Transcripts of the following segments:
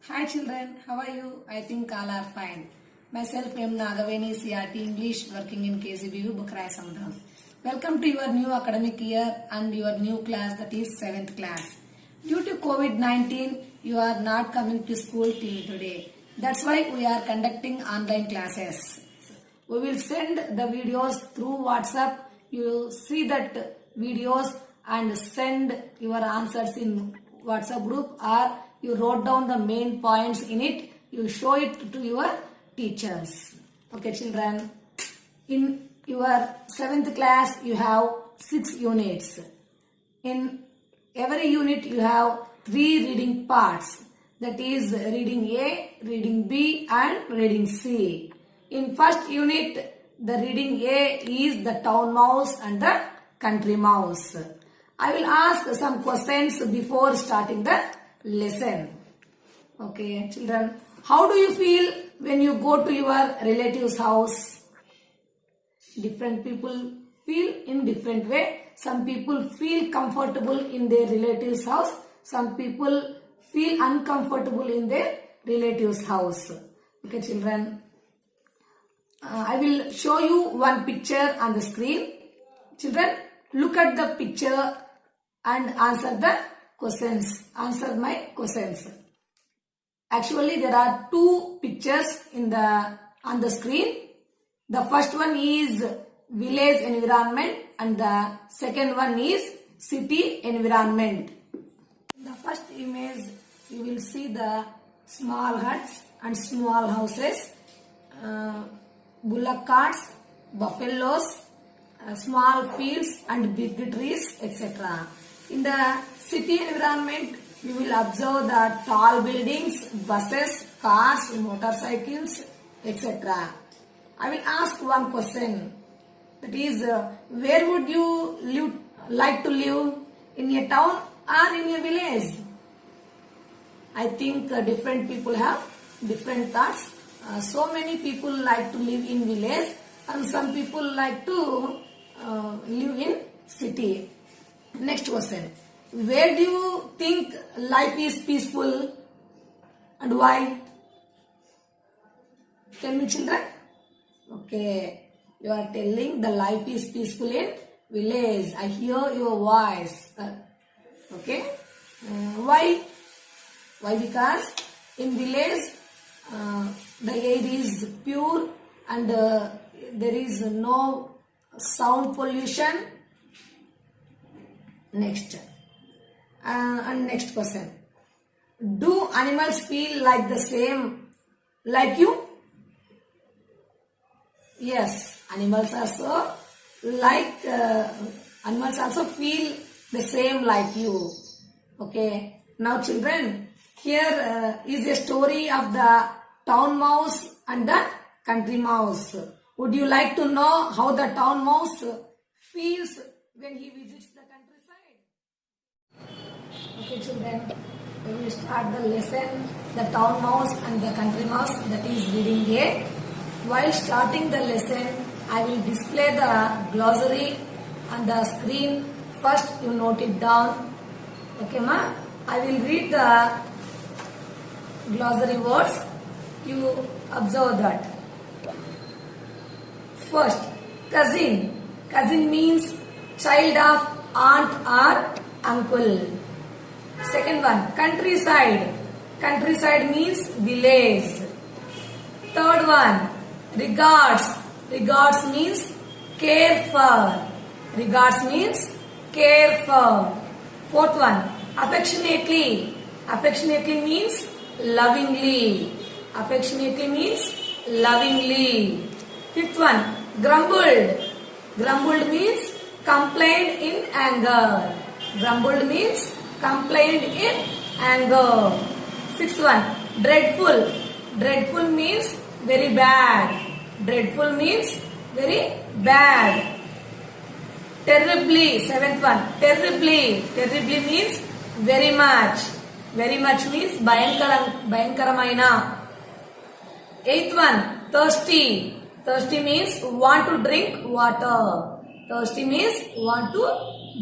Hi children, how are you? I think all are fine. Myself M. Nagaveni, CRT English, working in KCBU, Bukhara Samudram. Welcome to your new academic year and your new class, that is 7th class. Due to COVID-19, you are not coming to school till today. That's why we are conducting online classes. We will send the videos through WhatsApp. You see that videos and send your answers in WhatsApp group, or you wrote down the main points in it. You show it to your teachers. Okay children, in your 7th class you have 6 units. In every unit you have 3 reading parts. That is reading A, reading B and reading C. In first unit, the reading A is the town mouse and the country mouse. I will ask some questions before starting the lesson. Okay, children, how do you feel when you go to your relative's house? Different people feel in different way. Some people feel comfortable in their relative's house. Some people feel uncomfortable in their relative's house. Okay, children. I will show you one picture on the screen. Children, look at the picture and answer the questions. Answer my questions. Actually, there are 2 pictures on the screen. The first one is village environment and the second one is city environment. In the first image, you will see the small huts and small houses, bullock carts, buffaloes, small fields and big trees, etc. In the city environment, you will observe the tall buildings, buses, cars, motorcycles, etc. I will ask one question. That is, where would you like to live? In a town or in a village? I think different people have different thoughts. So many people like to live in village and some people like to live in city. Next question. Where do you think life is peaceful and why? Tell me children. Okay. You are telling the life is peaceful in village. I hear your voice. Okay. Why? Why? Because in village the air is pure and there is no sound pollution. Next. And next question. Do animals feel like the same like you? Yes, animals also feel the same like you. Okay. Now children, here is a story of the town mouse and the country mouse. Would you like to know how the town mouse feels when he visits the countryside? Okay children, we will start the lesson, the town mouse and the country mouse, that is reading A. While starting the lesson, I will display the glossary on the screen. First you note it down. Okay ma? I will read the glossary words. You observe that. First, cousin. Cousin means child of aunt or uncle. Second one, countryside. Countryside means village. Third one, regards. Regards means care for. Regards means care for. Fourth one, affectionately. Affectionately means lovingly. Affectionately means lovingly. Fifth one, grumbled. Grumbled means complained in anger. Grumbled means complained in anger. Sixth one, dreadful. Dreadful means very bad. Dreadful means very bad. Terribly. Seventh one, terribly. Terribly means very much. Very much means bhayankaramaina. Eighth one, thirsty. Thirsty means want to drink water. Thirsty means want to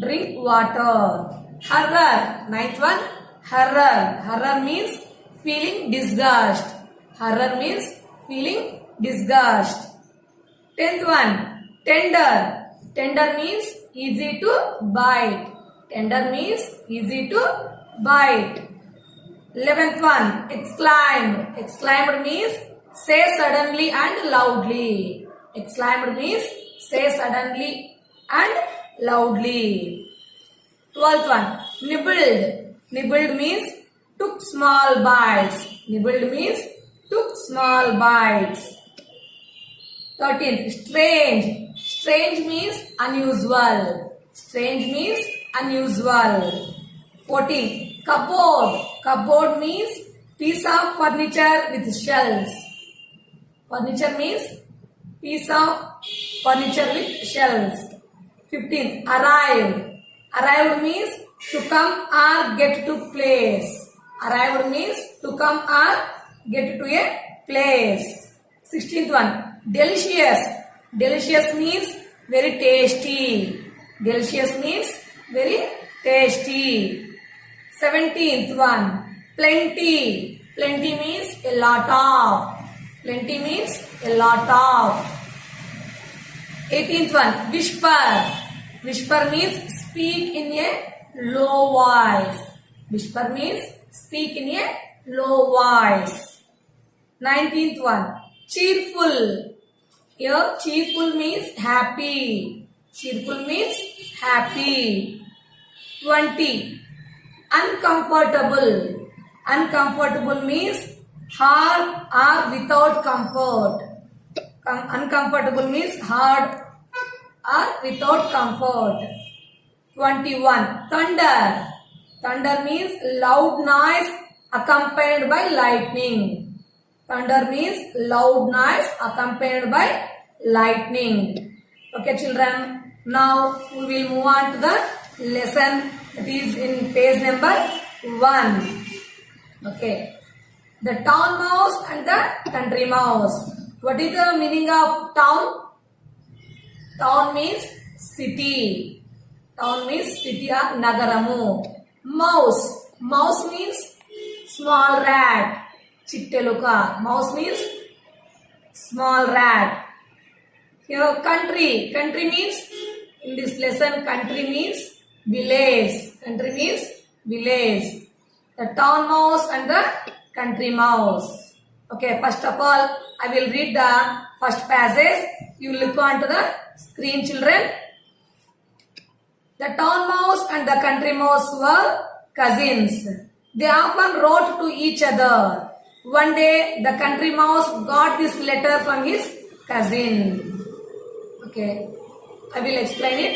drink water. Horror. Ninth one, horror. Horror means feeling disgust. Horror means feeling disgust. 10th one, tender. Tender means easy to bite. Tender means easy to bite. 11th one, exclaimed. Exclaimed means say suddenly and loudly. Exclaimed means say suddenly and loudly. 12th one, nibbled. Nibbled means took small bites. Nibbled means took small bites. 13th, strange. Strange means unusual. Strange means unusual. 14th, cupboard. Cupboard means piece of furniture with shelves. Furniture means piece of furniture with shelves. 15th, arrived. Arrived means to come or get to place. Arrived means to come or get to a place. 16th one, delicious. Delicious means very tasty. Delicious means very tasty. 17th one, plenty. Plenty means a lot of. Plenty means a lot of. 18th one, whisper. Whisper means speak in a low voice. Whisper means speak in a low voice. 19th one, cheerful. Here cheerful means happy. Cheerful means happy. 20, uncomfortable. Uncomfortable means hard or without comfort. Uncomfortable means hard or without comfort. 21, thunder. Thunder means loud noise accompanied by lightning. Thunder means loud noise accompanied by lightning. Okay children, now we will move on to the lesson. It is in page number 1. Okay. The town mouse and the country mouse. What is the meaning of town? Town means city. Town means city or nagaramu. Mouse. Mouse means small rat. Chitteluka. Mouse means small rat. Here country. Country means, in this lesson, country means village. Country means village. The town mouse and the country mouse. Okay, first of all, I will read the first passage. You look on to the screen, children. The town mouse and the country mouse were cousins. They often wrote to each other. One day, the country mouse got this letter from his cousin. Okay, I will explain it.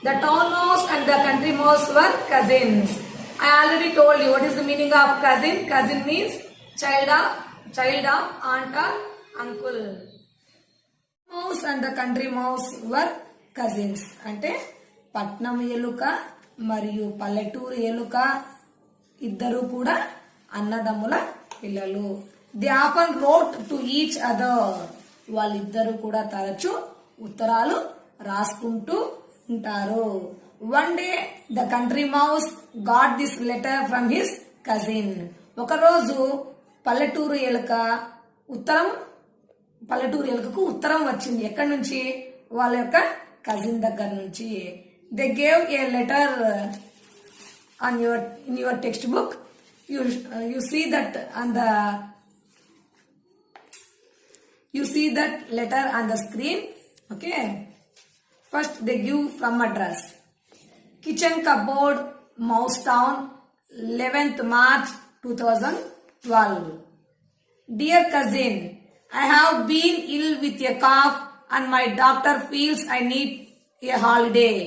The town mouse and the country mouse were cousins. I already told you what is the meaning of cousin. Cousin means child of aunt or uncle. Mouse and the country mouse were cousins. అంటే పట్నం ఎలుక మరియు పల్లెటూరు ఎలుక ఇద్దరు కూడా అన్నదమ్ముల పిల్లలు. They often wrote to each other. వాళ్ళిద్దరూ కూడా తరచు ఉత్తరాలు రాసుకుంటూ ఉంటారు. One day the country mouse got this letter from his cousin. ఒకరోజు పల్లెటూరు ఎలుకకు ఉత్తరం వచ్చింది. ఎక్కడి నుంచి? వాళ్ళ యొక్క కజిన్ దగ్గర నుంచి. They gave a letter on in your text book. You see that letter on the screen. Okay. First they give from address. Kitchen cupboard, Mousetown, 11th March 2012. Dear cousin, I have been ill with a cough and my doctor feels I need a holiday.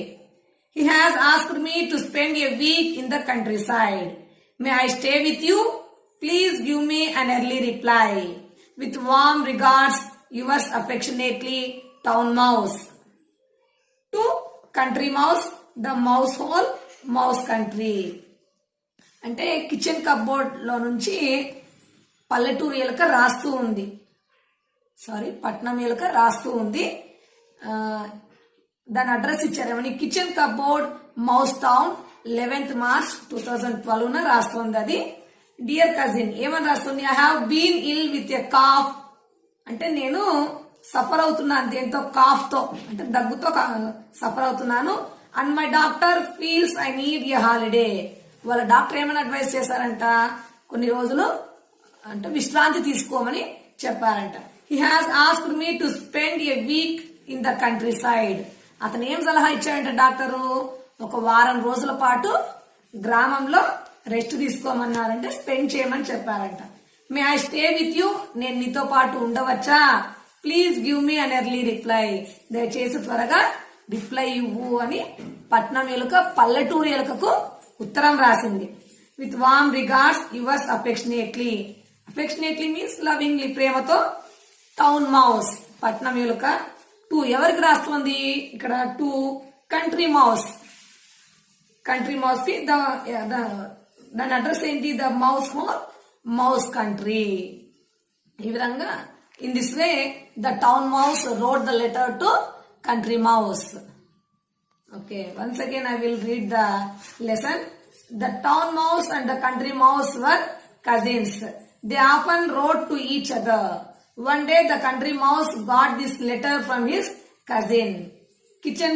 He has asked me to spend a week in the countryside. May I stay with you? Please give me an early reply. With warm regards, yours affectionately, Town Mouse. To Country Mouse, the mouse hole, mouse country. అంటే kitchen cupboard లో నుంచి పల్లెటూరు ఎలుక రాస్తూ ఉంది. పట్నం ఎలుక రాస్తూ ఉంది. దాని అడ్రస్ ఇచ్చారేమని kitchen cupboard, mouse town, 11th March 2012 రాస్తుంది. అది డియర్ కజిన్ ఏమని రాస్తుంది? I have been ill with a cough అంటే నేను సఫర్ అవుతున్నాను దేంతో? కాఫ్ తో అంటే దగ్గుతో సఫర్ అవుతున్నాను. And my doctor feels I need a holiday. వాళ్ళ డాక్టర్ ఏమైనా అడ్వైస్ చేశారంట? కొన్ని రోజులు అంటే విశ్రాంతి తీసుకోమని చెప్పారంట. He has asked me to spend a week in the countryside. అతను ఏం సలహా ఇచ్చాడంట డాక్టరు? ఒక వారం రోజుల పాటు గ్రామంలో రెస్ట్ తీసుకోమన్నారంటే స్పెండ్ చేయమని చెప్పారంట. May I stay with you, నేను నీతో పాటు ఉండవచ్చా? Please give me an early reply, దయచేసి త్వరగా రిప్లై ఇవ్వు అని పట్నం ఎలుక పల్లెటూరు ఎలుకకు ఉత్తరం రాసింది. With warm regards yours affectionately. Affectionately means lovingly, ప్రేమతో టౌన్ మౌస్ పట్నం ఎలుక. టు ఎవరికి రాస్తుంది ఇక్కడ? To country mouse. Country mouse కి దాని అడ్రస్ ఏంటి? The mouse whole mouse country. ఈ విధంగా in this way the town mouse wrote the letter to country mouse. Okay, once again I will read the lesson. The town mouse and the country mouse were cousins. They often wrote to each other. One day the country mouse got this letter from his cousin. Kitchen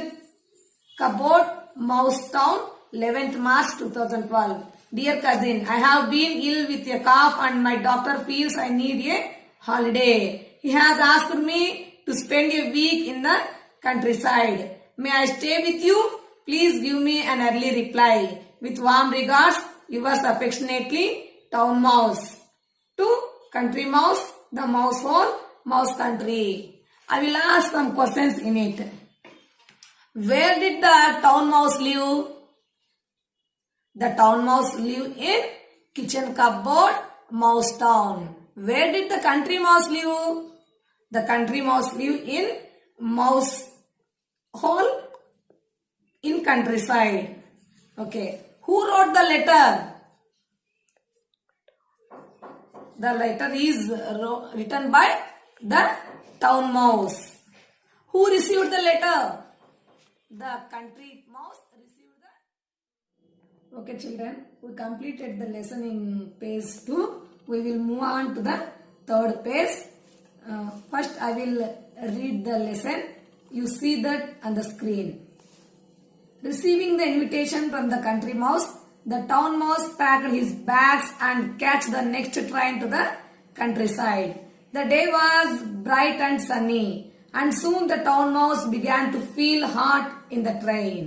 cupboard, Mouse Town, 11th March 2012. Dear cousin, I have been ill with a cough and my doctor feels I need a holiday. He has asked me to spend a week in the countryside. May I stay with you? Please give me an early reply. With warm regards, yours affectionately, Town Mouse. To Country Mouse, the mouse hole, mouse country. I will ask some questions in it. Where did the town mouse live? The town mouse live in kitchen cupboard, Mouse Town. Where did the country mouse live? The country mouse live in mouse hole in countryside. Okay. Who wrote the letter? The letter is written by the town mouse. Who received the letter? The country mouse received the... Okay children, we completed the lesson in page 2. We will move on to the third page. First I will read the lesson. You see that on the screen. Receiving the invitation from the country mouse, the town mouse packed his bags and catch the next train to the countryside. The day was bright and sunny, and soon the town mouse began to feel hot in the train.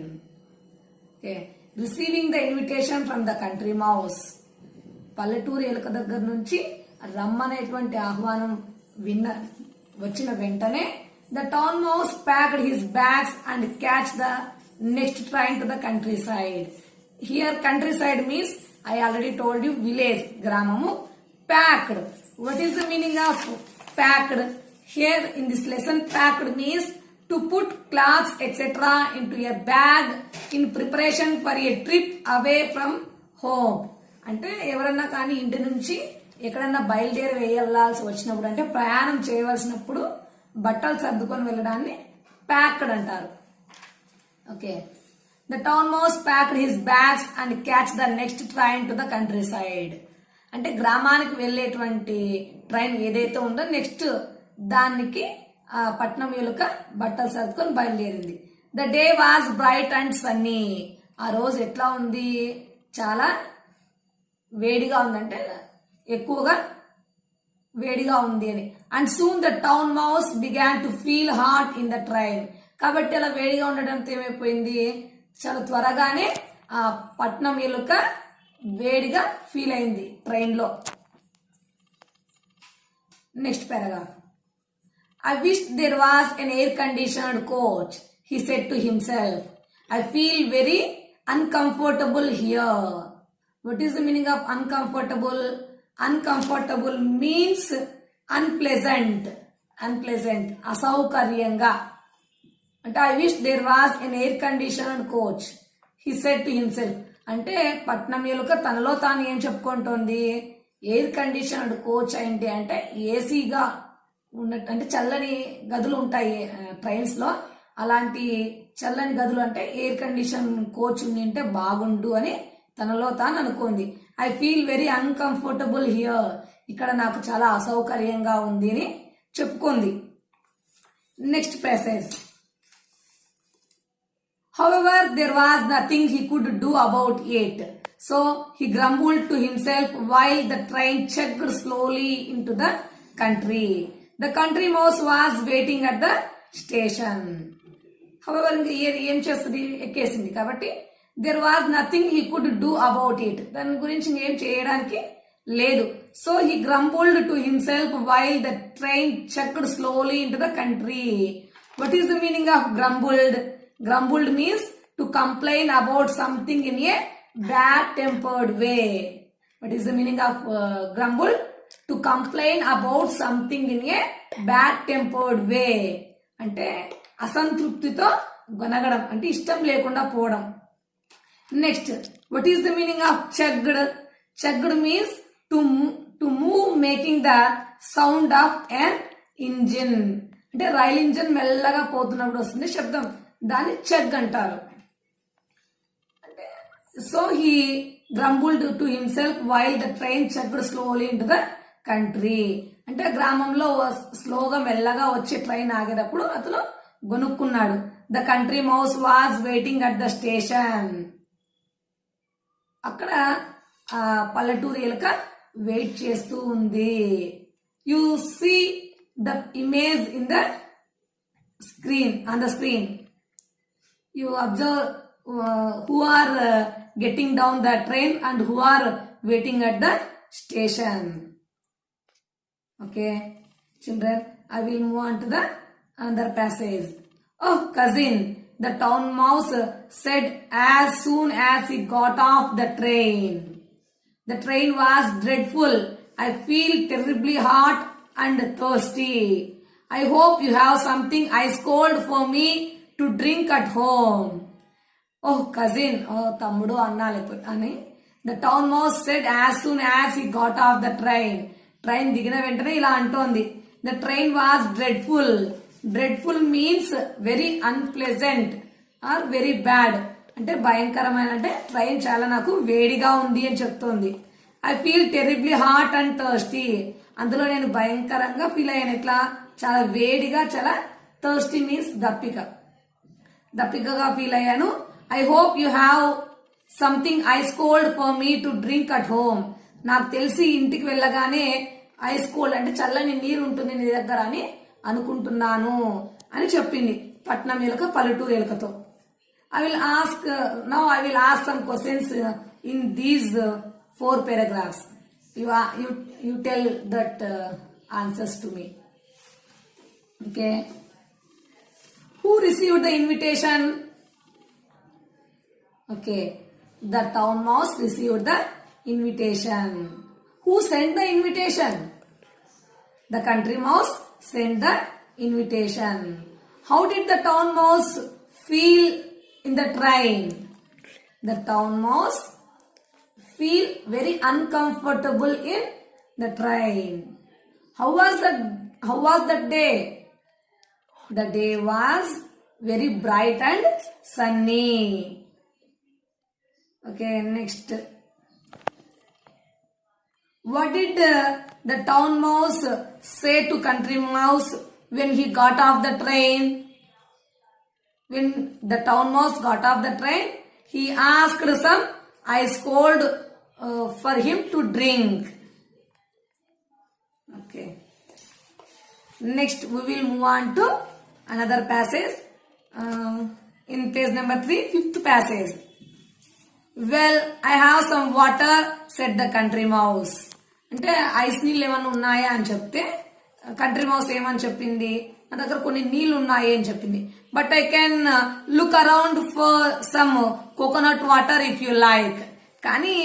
Okay. Receiving the invitation from the country mouse. పల్లెటూరు ఎలుక దగ్గర నుంచి రమ్మనేటువంటి ఆహ్వానం వచ్చిన వెంటనే the town mouse packed his bags and catch the next train to the countryside. Here countryside means I already told you village, గ్రామము. Packed, what is the meaning of packed? Here in this lesson, packed means to put clothes etc. into a bag in preparation for a trip away from home. అంటే ఎవరన్నా కానీ ఇంటి నుంచి ఎక్కడన్నా బయలుదేరి వెళ్ళాల్సి వచ్చినప్పుడు, అంటే ప్రయాణం చేయవలసినప్పుడు బట్టలు సర్దుకొని వెళ్ళడాన్ని ప్యాక్డ్ అంటారు. Okay. The town mouse packed his bags and catch the next train to the country side. అంటే గ్రామానికి వెళ్ళేటువంటి ట్రైన్ ఏదైతే ఉందో నెక్స్ట్ దానికి పట్నం ఎలుక బట్టలు సర్దుకొని బయలుదేరింది. The day was bright and Sunny. ఆ రోజు ఎట్లా ఉంది? చాలా వేడిగా ఉందంటే ఎక్కువగా వేడిగా ఉంది అని. And soon the town mouse began to feel hot in the train. కాబట్టి అలా వేడిగా ఉండడంతో ఏమైపోయింది? చాలా త్వరగానే ఆ పట్నం ఎలుక వేడిగా ఫీల్ అయింది ట్రైన్ లో. Next paragraph. I wish there was an air-conditioned coach, he said to himself. I feel very uncomfortable here. What is the meaning of uncomfortable? Uncomfortable means unpleasant. Unpleasant. Asaukaryanga. అంటే I wish there was an air-conditioned coach, he said to himself. అంటే పట్నం ఎలుక తనలో తాను ఏం చెప్పుకుంటోంది? Air conditioned coach ఏంటి అంటే ఏసీగా ఉన్నట్టు, అంటే చల్లని గదులు ఉంటాయి ట్రైన్స్ లో, అలాంటి చల్లని గదులు అంటే ఎయిర్ కండిషన్ కోచ్ ఉంది అంటే బాగుండు అని తనలో తాను అనుకుంది. I feel very uncomfortable here. ఇక్కడ నాకు చాలా అసౌకర్యంగా ఉంది అని చెప్పుకుంది. Next passage. However, there was nothing he could do about it. So he grumbled to himself while the train chugged slowly into the country. The country mouse was waiting at the station. However, ఏం చేస్తుంది, ఎక్కేసింది కాబట్టి there was nothing he could do about it. దాని గురించి ఏం చేయడానికి లేదు. So he grumbled to himself while the train chugged slowly into the country. What is the meaning of grumbled? Grumbled means to complain about something in a bad tempered way. What is the meaning of grumbled? To complain about something in a bad tempered way. అంటే అసంతృప్తితో గొనగడం, అంటే ఇష్టం లేకుండా పోవడం. Next, what is the meaning of chugged? Chugged means to move making the sound of an engine. అంటే rail engine మెల్లగా పోతున్నప్పుడు వస్తుంది శబ్దం, దాన్ని చెగ్ అంటారు. అంటే so he grumbled to himself while the train chugged slowly into the country. అంటే గ్రామంలో స్లోగా మెల్లగా వచ్చే ట్రైన్ ఆగేటప్పుడు అతను గొనుక్కున్నాడు. The country mouse was waiting at the station. అక్కడ పల్లెటూరు ఎలుక వెయిట్ చేస్తూ ఉంది. You see the image in the screen, on the screen. You observe who are getting down the train and who are waiting at the station. Okay, children, I will move on to the another passage. Oh, cousin, the town mouse said as soon as he got off the train. The train was dreadful. I feel terribly hot and thirsty. I hope you have something ice cold for me to drink at home. Oh cousin, oh తమ్ముడు అన్నా లేకపోతే అని. The town mouse said as soon as he got off the train. Train దిగిన వెంటనే ఇలా అంటోంది. The train was dreadful. Dreadful means very unpleasant or very bad. అంటే భయంకరమైన, అంటే ట్రైన్ చాలా నాకు వేడిగా ఉంది అని చెప్తోంది. I feel terribly hot and thirsty. అందులో నేను భయంకరంగా ఫీల్ అయ్యాను. ఇట్లా చాలా వేడిగా, చాలా థర్స్టీ మీన్స్ దప్పికగా ఫీల్ అయ్యాను. I hope you have something ice cold for me to drink at home. నాకు తెలిసి ఇంటికి వెళ్ళగానే ఐస్ కోల్డ్ అంటే చల్లని నీరు ఉంటుంది నీ దగ్గర అని అనుకుంటున్నాను అని చెప్పింది పట్నం ఎలుక పల్లెటూరు ఎలుకతో. I will ask some questions in these 4 paragraphs. You tell that answers to me. Okay. Who received the invitation? Okay, the town mouse received the invitation. Who sent the invitation? The country mouse sent the invitation. How did the town mouse feel in the train? The town mouse feel very uncomfortable in the train. How was that day? The day was very bright and sunny. Okay, next. What did the town mouse say to country mouse when he got off the train? When the town mouse got off the train, he asked some ice cold for him to drink. Okay. Next, we will move on to another passage in page number 3, 5th passage. Well, I have some water, said the country mouse. అంటే ice నీళ్ళు ఏమన్నా ఉన్నాయా అని చెప్తే country mouse ఏమని చెప్పింది, నా దగ్గర కొన్ని నీళ్లు ఉన్నాయి అని చెప్పింది. But I can look around for some coconut water if you like. కానీ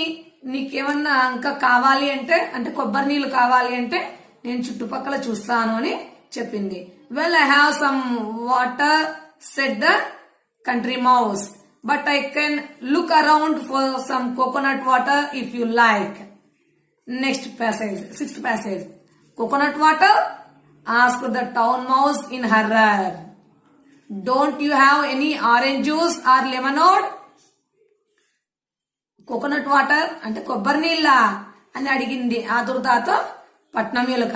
నీకేమన్నా ఇంకా కావాలి అంటే కొబ్బరి నీళ్లు కావాలి అంటే నేను చుట్టుపక్కల చూస్తాను అని చెప్పింది. Well, I have some water, said the country mouse, but I can look around for some coconut water if you like. Next passage, 6th passage. Coconut water? Asked the town mouse in horror. Don't you have any orange juice or lemonade? Coconut water అంటే కొబ్బరి నీళ్ళ అని అడిగింది ఆదుర్దాతో పట్నం ఎలుక.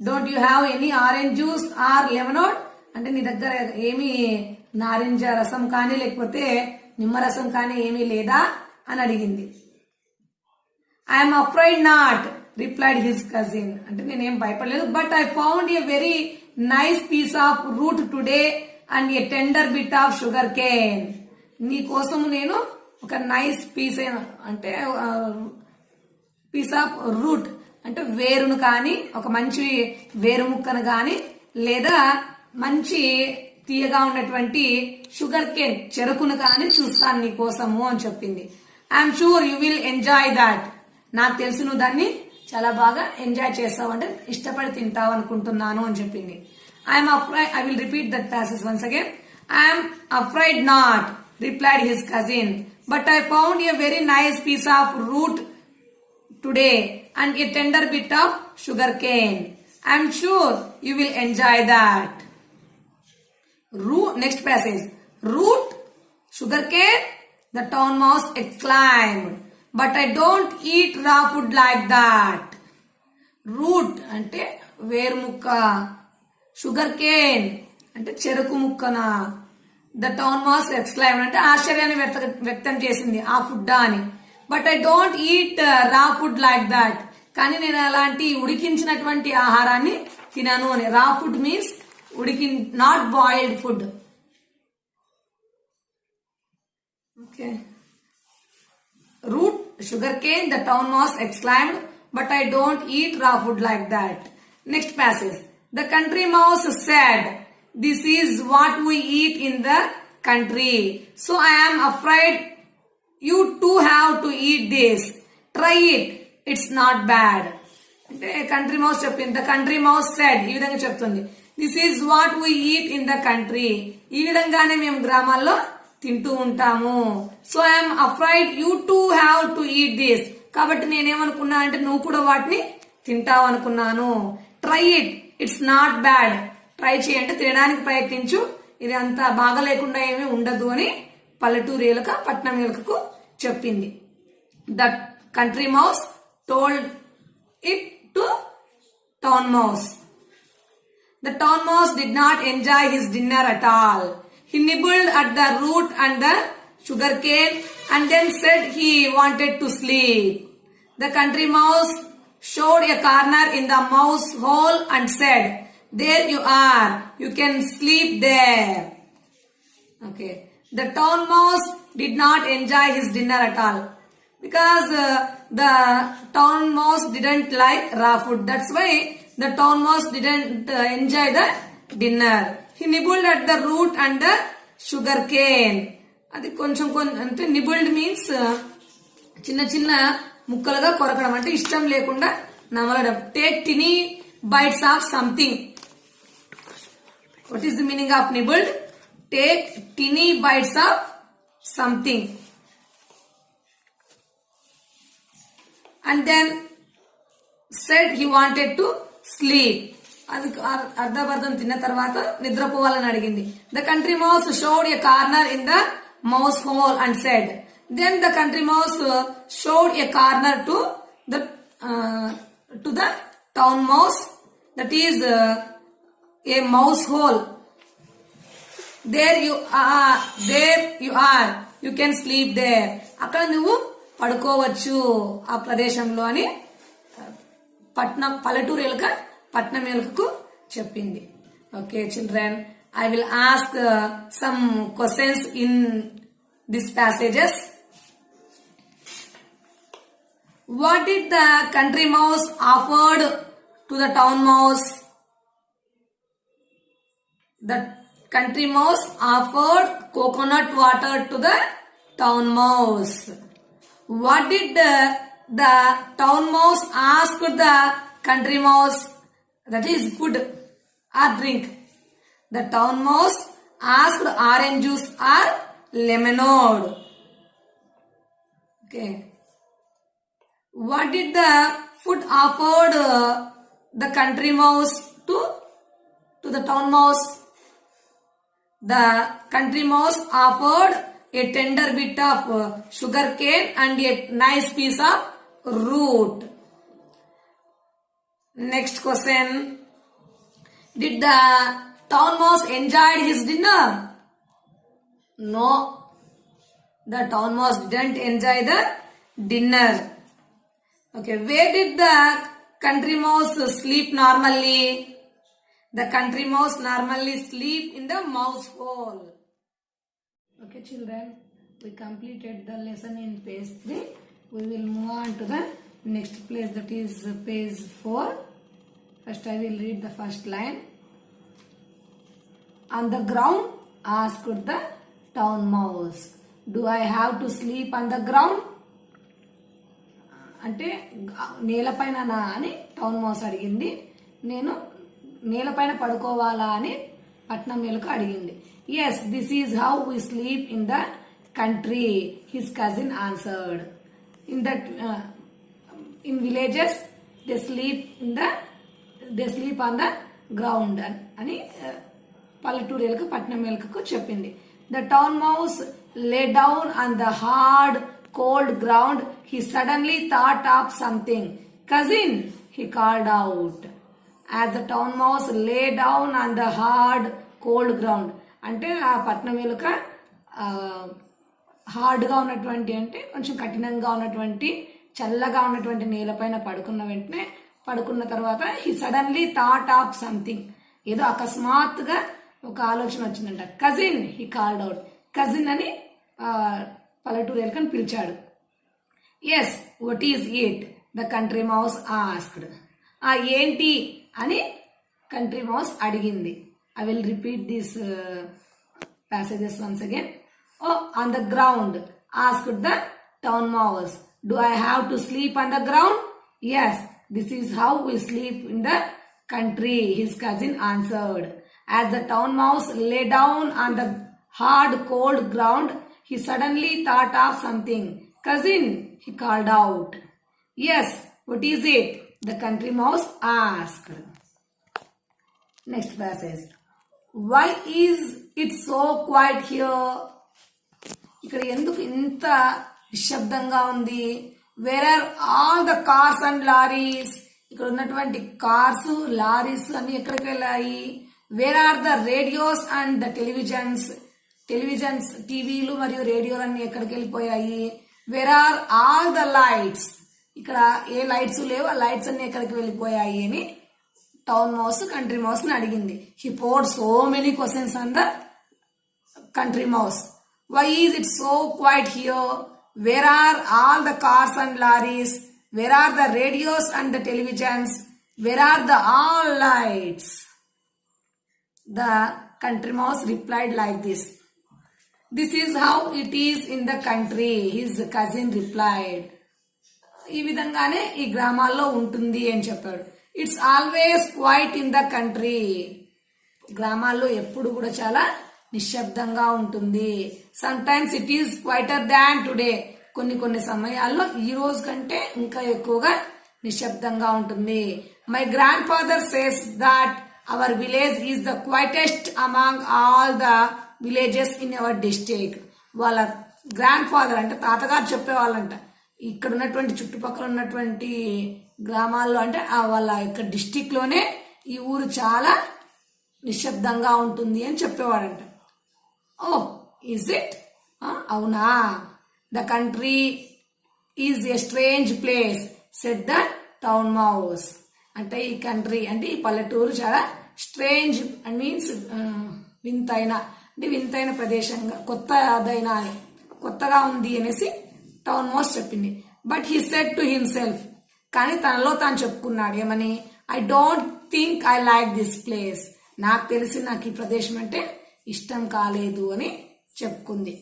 Don't you have any orange juice or lemonade అంటే నీ దగ్గర ఏమి నారింజ రసం కానీ లేకపోతే నిమ్మరసం కానీ ఏమీ లేదా అని అడిగింది. I'm afraid not replied his cousin అంటే నేనేం భయపడలేదు. But I found a very nice piece of root today and a tender bit of sugar cane. నీ కోసము నేను ఒక నైస్ పీస్ అంటే పీస్ ఆఫ్ రూట్ అంటే వేరును కానీ ఒక మంచి వేరు ముక్కను కానీ లేదా మంచి తీయగా ఉన్నటువంటి షుగర్ కేన్ చెరుకును కానీ చూస్తాను నీ కోసము అని చెప్పింది. I'm sure you will enjoy that నాకు తెలుసు నువ్వు దాన్ని చాలా బాగా ఎంజాయ్ చేస్తావు అంటే ఇష్టపడి తింటావు అనుకుంటున్నాను అని చెప్పింది. I'm afraid I will repeat that passage once again. I'm afraid not replied his cousin but I found a very nice piece of root today and a tender bit of sugar cane. I am sure you will enjoy that. Root, next passage. Root, sugar cane, the town mouse exclaimed. But I don't eat raw food like that. Root అంటే వేరు ముక్క, sugar cane అంటే చెరుకు ముక్కన. The town mouse exclaimed అంటే ఆశ్చర్యాన్ని వ్యక్తం చేసింది ఆ ఫుడ్ అని. But I don't eat raw food like that కానీ నేను అలాంటి ఉడికించినటువంటి ఆహారాన్ని తినను అని. Raw food means not boiled food. Okay. Root sugar cane the town mouse exclaimed but I don't eat raw food like that. Next passage. The country mouse said this is what we eat in the country so I am afraid you too have to eat this. Try it. It's not bad. అంటే country mouse చెప్పింది. The country mouse said ఈ విధంగా చెప్తుంది. This is what we eat in the country ఈ విధంగానే మేము గ్రామాల్లో తింటూ ఉంటాము. So I'm afraid you too have to eat this కాబట్టి నేనేమనుకున్నా అంటే నువ్వు కూడా వాటిని తింటావు అనుకున్నాను. Try it it's not bad try చేయంటే తినడానికి ప్రయత్నించు ఇది అంత బాగా లేకుండా ఏమీ ఉండదు అని పల్లెటూరు ఎలుక పట్నం ఎలుకకు చెప్పింది. That country mouse told it to town mouse. The town mouse did not enjoy his dinner at all. He nibbled at the root and the sugar cane and then said he wanted to sleep. The country mouse showed a corner in the mouse hole and said, "There you are. You can sleep there." Okay. The town mouse did not enjoy his dinner at all because the town mouse didn't like raw food. That's why the town mouse didn't enjoy the dinner. He nibbled at the root and the sugar cane. అది కొంచెం అంటే nibbled means చిన్న చిన్న ముక్కలుగా కొరకడం అంటే ఇష్టం లేకుండా నమలడం. Take tiny bites of something. What is the meaning of nibbled? Take tiny bites of something. And then said he wanted to sleep. అది అర్ధభాగం తిన్న తర్వాత నిద్రపోవాలని అడిగింది. The country mouse showed a corner in the mouse hole and said. Then the country mouse showed a corner to the town mouse. That is a mouse hole. There you are. You can sleep there. అక్కడ నువ్వు పడుకోవచ్చు ఆ ప్రదేశంలో అని పల్లెటూరు ఎలుక పట్నం ఎలుకకు చెప్పింది. Okay children, I will ask some questions in these passages. What did the country mouse offered to the town mouse? The country mouse offered coconut water to the town mouse. What did the town mouse ask the country mouse? That is food or drink. The town mouse asked orange juice or lemonade. Okay. What did the food offered the country mouse to the town mouse? The country mouse offered a tender bit of sugar cane and a nice piece of root. Next question. Did the town mouse enjoy his dinner? No. The town mouse didn't enjoy the dinner. Okay. Where did the country mouse sleep normally? The country mouse normally sleep in the mouse hole. Okay, children. We completed the lesson in page 3. We will move on to the next place, that is page 4. First I will read the first line. On the ground, asked the town mouse. Do I have to sleep on the ground? అంటే నేలపైన అని town mouse అడిగింది. నేను నేలపైన పడుకోవాలా అని పట్నం ఎలుక అడిగింది. Yes, this is how we sleep in the country, his cousin answered. In villages they sleep on the ground అని పల్లెటూరు ఎలుక పట్నం ఎలుకకు చెప్పింది. The town mouse lay down on the hard cold ground. He suddenly thought of something. Cousin, he called out. As the town mouse lay down on the hard cold ground, అంటే ఆ పట్నం ఎలుక హార్డ్గా ఉన్నటువంటి అంటే కొంచెం కఠినంగా ఉన్నటువంటి చల్లగా ఉన్నటువంటి నేలపైన పడుకున్న తర్వాత he suddenly thought of something, ఏదో అకస్మాత్తుగా ఒక ఆలోచన వచ్చిందంట. Cousin, he called out. Cousin అని పల్లెటూరు ఎలుకని పిలిచాడు. Yes, what is it? The country mouse asked. ఏంటి అని కంట్రీ మౌస్ అడిగింది. I will repeat these passages once again. On the ground, asked the town mouse. Do I have to sleep on the ground? Yes, this is how we sleep in the country, his cousin answered. As the town mouse lay down on the hard cold ground, he suddenly thought of something. Cousin, he called out. Yes, what is it? The country mouse asked. Next passage. Why is it so quiet here? ఇక్కడ ఎందుకు ఇంత నిశ్శబ్దంగా ఉంది? Where are all the cars and lorries? ఇక్కడ ఉన్నటువంటి cars lorries అన్ని ఎక్కడికి వెళ్ళాయి? Where are the radios and the televisions? టీవీలు మరియు రేడియోలు అన్ని ఎక్కడికి వెళ్ళిపోయాయి? Where are all the lights? ఇక్కడ ఏ లైట్స్ లేవు, ఆ లైట్స్ అన్ని ఎక్కడికి వెళ్ళిపోయాయి అని టౌన్ మౌస్ కంట్రీ మౌస్ ని అడిగింది. He poured so many questions on the country mouse. Why is it so quiet here? Where are all the cars and lorries? Where are the radios and the televisions? Where are the all lights? The country mouse replied like this. This is how it is in the country, his cousin replied. ఈ విధంగానే ఈ గ్రామాల్లో ఉంటుంది అని చెప్పాడు. It's always quiet in the country. గ్రామాల్లో ఎప్పుడు కూడా చాలా నిశ్శబ్దంగా ఉంటుంది. Some times it is quieter than today. కొన్ని సమయాల్లో ఈ రోజు కంటే ఇంకా ఎక్కువగా నిశ్శబ్దంగా ఉంటుంది. My grandfather says that hour village is the quietest among all the villages in our district. వాళ్ళ గ్రాండ్ ఫాదర్ అంటే తాతగారు చెప్పేవాళ్ళంట, ఇక్కడ ఉన్నటువంటి చుట్టుపక్కల ఉన్నటువంటి గ్రామాల్లో అంటే వాళ్ళ యొక్క డిస్టిక్ లోనే ఈ ఊరు చాలా నిశ్శబ్దంగా ఉంటుంది అని చెప్పేవాడంట. ఓ, ఈజ్ ఇట్? అవునా? The country is a strange place said the town mouse. అంటే ఈ కంట్రీ అంటే ఈ పల్లెటూరు చాలా స్ట్రేంజ్ అండ్ మీన్స్ వింతైన ప్రదేశంగా, కొత్తగా ఉంది అనేసి టౌన్ మౌస్ చెప్పింది. But he said to himself, కానీ తనలో తాను చెప్పుకున్నాడు ఏమని? I don't think I like this place. నాకు తెలిసి నాకు ఈ ప్రదేశం అంటే ఇష్టం కాలేదు అని చెప్పుకుంది.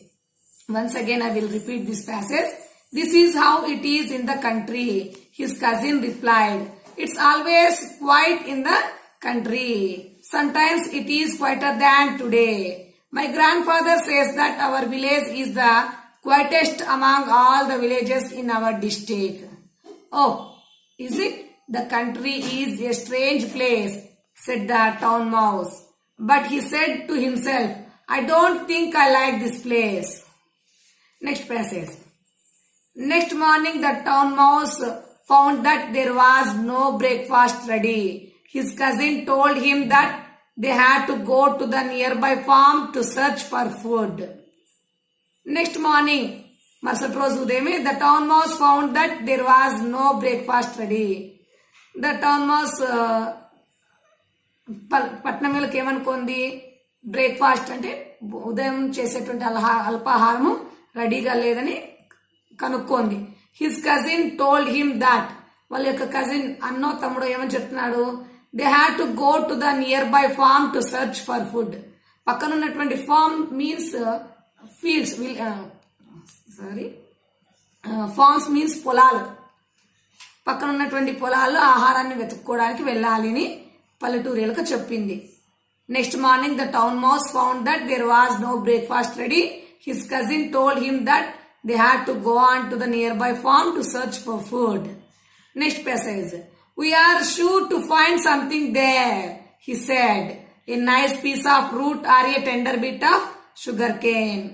Once again I will repeat this passage. This is how it is in the country, his cousin replied. It's always quiet in the country. Sometimes it is quieter than today. My grandfather says that hour village is the quietest among all the villages in our district. Oh, is it? The country is a strange place, said the town mouse. But he said to himself, I don't think I like this place. Next passage. Next morning, the town mouse found that there was no breakfast ready. His cousin told him that they had to go to the nearby farm to search for food. Next morning, మరుసటి రోజు ఉదయమే the town mouse found that there was no breakfast ready. The town mouse పట్నంలోకి ఏమనుకుంది, breakfast అంటే ఉదయం చేసేటువంటి అల్పాహారము రెడీగా లేదని కనుక్కోంది. His cousin told him that, వాళ్ళ యొక్క కజిన్ అన్నో తమ్ముడు ఏమని చెప్తున్నాడు, they had to go to the nearby farm to search for food. పక్కన ఉన్నటువంటి farm means fields, farms means పొలాలు. పక్కన ఉన్నటువంటి పొలాల్లో ఆహారాన్ని వెతుక్కోవడానికి వెళ్ళాలి అని పల్లెటూరిలకు చెప్పింది. Next morning the town mouse found that there was no breakfast ready. His cousin told him that they had to go on to the nearby farm to search for food. Next passage. We are sure to find something there, he said. A nice piece of root or a tender bit of sugar cane.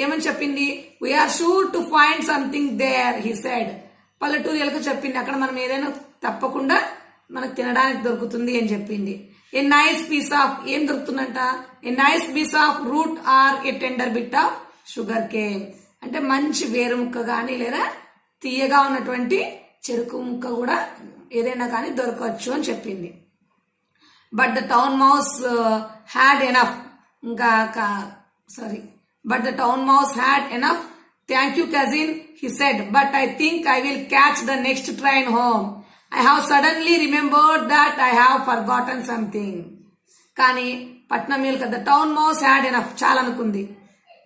ఏమని చెప్పింది, we are sure to find something there, he said. పల్లెటూరిలకు చెప్పింది, అక్కడ మనం ఏదైనా తప్పకుండా మనకు తినడానికి దొరుకుతుంది అని చెప్పింది. ఏ నైస్ పీస్ ఆఫ్, ఏం దొరుకుతుందంట, a nice piece of root or a tender bit of sugar cane, అంటే మంచి వేరు ముక్క కానీ లేదా తీయగా ఉన్నటువంటి చెరుకు ముక్క కూడా ఏదైనా కానీ దొరకవచ్చు అని చెప్పింది. But the town mouse had enough, but the town mouse had enough. Thank you cousin, he said, but I think I will catch the next train home. I have suddenly remembered that I have forgotten something. కానీ పట్నం మేలుక the town mouse had enough, చాలా అనుకుంది.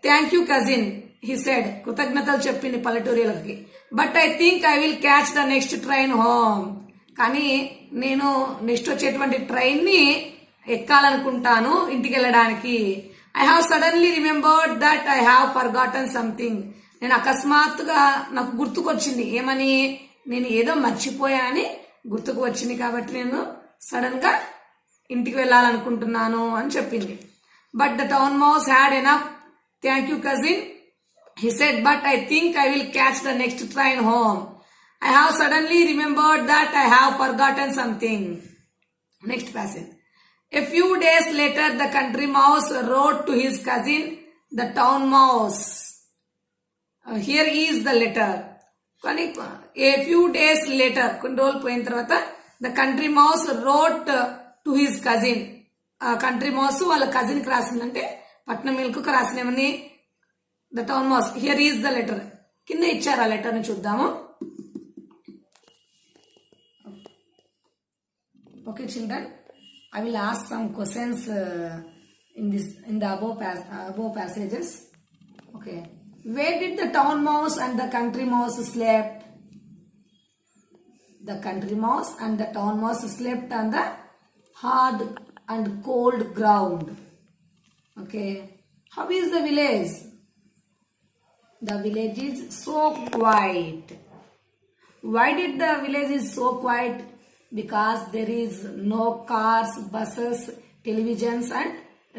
Thank you cousin, he said, కృతజ్ఞతలు చెప్పింది పల్లెటూరిలకి. But I think I will catch the next train home, కానీ నేను నెక్స్ట్ వచ్చేటువంటి ట్రైన్ ని ఎక్కాలనుకుంటాను ఇంటికి వెళ్ళడానికి. I have suddenly remembered that I have forgotten something, నేను అకస్మాత్తుగా నాకు గుర్తుకొచ్చింది, ఏమని, నేను ఏదో మర్చిపోయానని గుర్తుకు వచ్చింది, కాబట్టి నేను సడన్ గా ఇంటికి వెళ్ళాలనుకుంటున్నాను అని చెప్పింది. But the town mouse had enough. Thank you cousin, he said, but I think I will catch the next train home. I have suddenly remembered that I have forgotten something. Next passage. A few days later, the country mouse wrote to his cousin, the town mouse. Here is the letter. A few days later, కొన్ని రోజులు పోయిన తర్వాత, the country mouse wrote to his cousin. Country mouse వాళ్ళ cousin కి రాసిందంటే పట్నం మిల్క్ రాసినేమని, the town mouse. Here is the letter, కింద ఇచ్చారు ఆ లెటర్ ని చూద్దాము. Okay children, I will ask some questions in the above passages. Okay, where did the town mouse and the country mouse slept? The country mouse and the town mouse slept on the hard and cold ground. Okay, how is the village? The village is so quiet. Why did the village is so quiet? Because there is no cars, buses, televisions and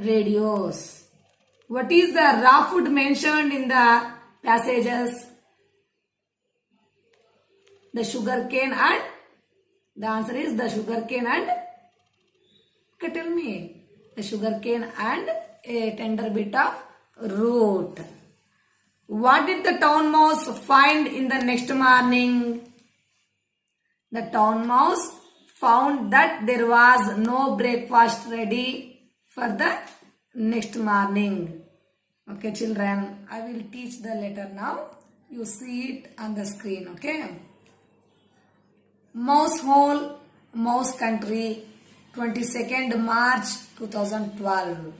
radios. What is the raw food mentioned in the passages? The sugar cane and, the answer is the sugar cane and, okay, tell me, the sugar cane and a tender bit of root. What did the town mouse find in the next morning? The town mouse found that there was no breakfast ready for the next morning. Okay children, I will teach the letter now. You see it on the screen. Okay. Mouse hole, mouse country, 22nd March 2012.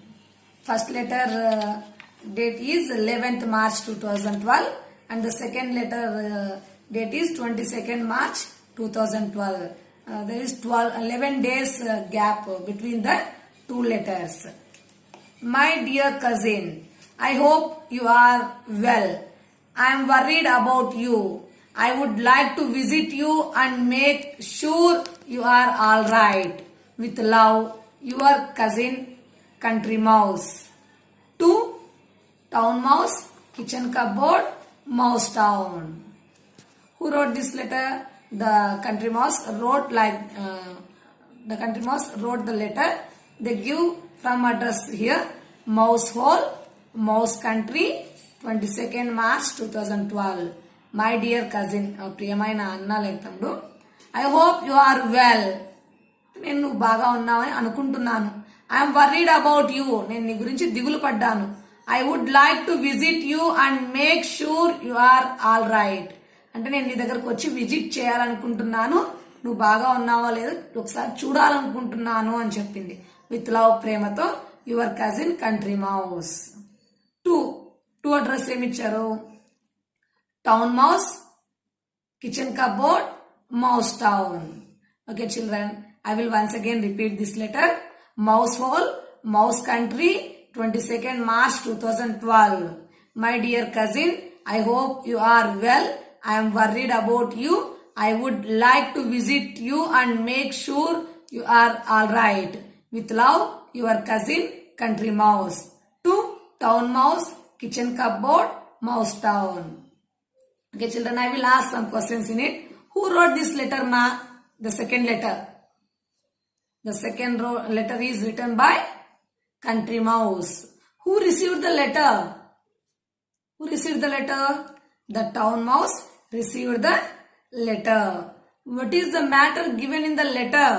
First letter date is 11th March 2012 and the second letter date is 22nd March 2012. There is 11 days gap between the two letters. My dear cousin, I hope you are well. I am worried about you. I would like to visit you and make sure you are all right. With love, your cousin, country mouse. To town mouse kitchen cupboard, mouse town. Who wrote this letter? The country mouse wrote the letter. They give from address here. Mouse hole, mouse country, 22nd March 2012. My dear cousin, ప్రియమైన అన్న లేక తమ్ముడు, I hope you are well. నేను నువ్వు బాగా ఉన్నావని అనుకుంటున్నాను. I'm worried about you. నేను నీ గురించి దిగులు పడ్డాను. I would like to visit you and make sure you are all right. అంటే నేను నీ దగ్గరకు వచ్చి విజిట్ చేయాలనుకుంటున్నాను, నువ్వు బాగా ఉన్నావో లేదో ఒకసారి చూడాలనుకుంటున్నాను అని చెప్పింది. విత్ లవ్, ప్రేమతో, your cousin country mouse. To address ఏమిచ్చారు? Town mouse, kitchen cupboard, mouse town. Okay children, I will once again repeat this letter. Mouse hole, mouse country, 22nd March 2012. My dear cousin, I hope you are well. I am worried about you. I would like to visit you and make sure you are all right. With love, your cousin country mouse. 2. Town mouse, kitchen cupboard, mouse town. Okay children, I will ask some questions in it. Who wrote this letter, ma? The second letter. The second letter is written by country mouse. Who received the letter? Who received the letter? The town mouse received the letter. What is the matter given in the letter?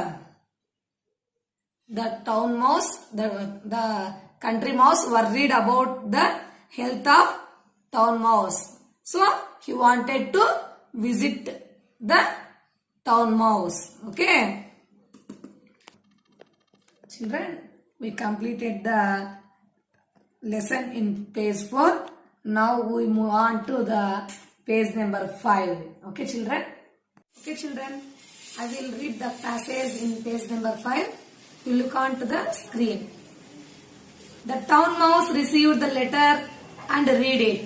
The town mouse, the country mouse worried about the health of town mouse. So he wanted to visit the town mouse. Okay children, we completed the lesson in page 4. Now we move on to the page number 5. Okay children, I will read the passage in page number 5. You look on to the screen. The town mouse received the letter and read it.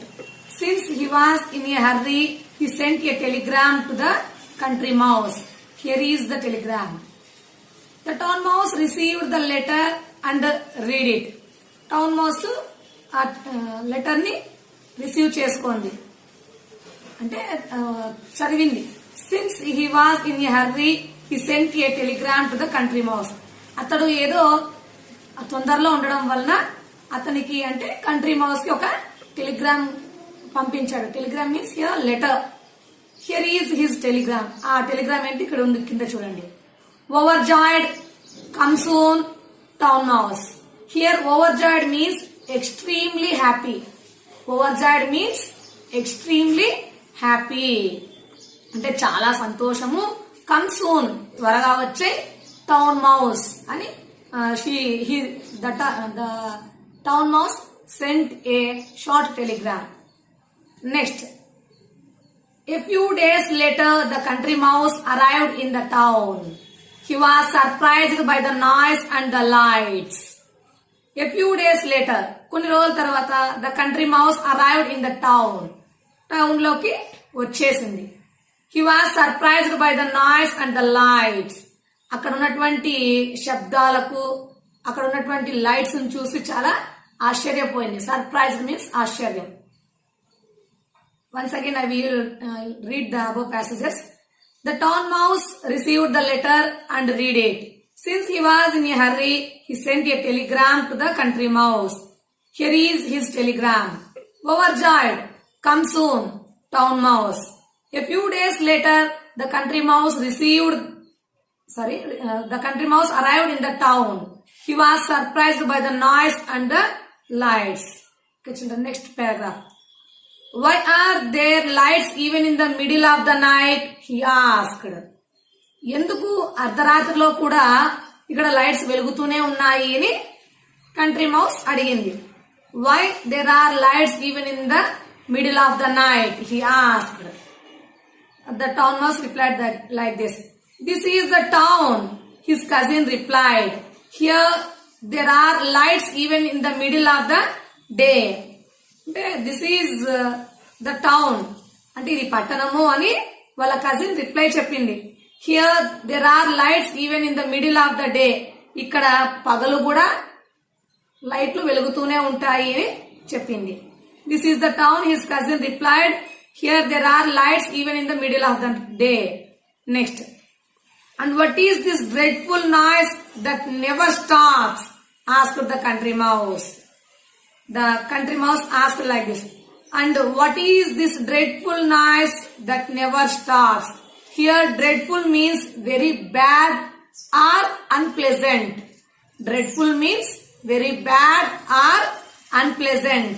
Since he was in a hurry, he sent a telegram to the country mouse. Here is the telegram. The town mouse received the letter and read it. Town mouse letter ని receive చేసుకోండి అంటే చదివింది. Since he was in a hurry he sent a Telegram to the country mouse. అతడు ఏదో తొందరలో ఉండడం వలన అతనికి అంటే కంట్రీ మౌస్ కి ఒక టెలిగ్రామ్ పంపించాడు. Telegram means here letter. Here is his Telegram. ఆ టెలిగ్రామ్ ఏంటి ఇక్కడ ఉంది, కింద చూడండి. Overjoyed, come soon, town mouse. Here overjoyed means extremely happy. Overjoyed means extremely happy. అంటే చాలా సంతోషము. Come soon, త్వరగా వచ్చే town mouse అని the town mouse sent a short telegram. Next, a few days later the country mouse arrived in the town. He was surprised by the noise and the lights. A few days later, కొన్ని రోజుల తర్వాత the country mouse arrived in the town. Town లోకి వచ్చేసింది. He was surprised by the noise and the lights. అక్కడ ఉన్నటువంటి శబ్దాలకు, అక్కడ ఉన్నటువంటి lights ని చూసి చాలా ఆశ్చర్యపోయింది. Surprised means ఆశ్చర్యం. Once again I will read the above passages. The town mouse received the letter and read it. Since he was in a hurry, he sent a telegram to the country mouse. Here is his telegram. Overjoyed, come soon, town mouse. A few days later, the country mouse arrived in the town. He was surprised by the noise and the lights. Okay, children, next paragraph. Why are there lights even in the middle of the night? He asked. ఎందుకు అర్ధరాత్రిలో కూడా ఇక్కడ lights వెలుగుతూనే ఉన్నాయి అని country mouse అడిగింది. Why there are lights even in the middle of the night? He asked. The town mouse replied like this. This is the town, his cousin replied. Here there are lights even in the middle of the day. This is the town అంటే ఇది పట్టణము అని వాళ్ళ cousin reply చెప్పింది. Here there are lights even in the middle of the day. ఇక్కడ పగలు కూడా లైట్లు వెలుగుతూనే ఉంటాయి అని చెప్పింది. This is the town. His cousin replied, here there are lights even in the middle of the day. Next. And what is this dreadful noise that never stops? Asked the country mouse. The country mouse asked like this. And what is this dreadful noise that never stops? Here dreadful means very bad or unpleasant. Dreadful means very bad or unpleasant.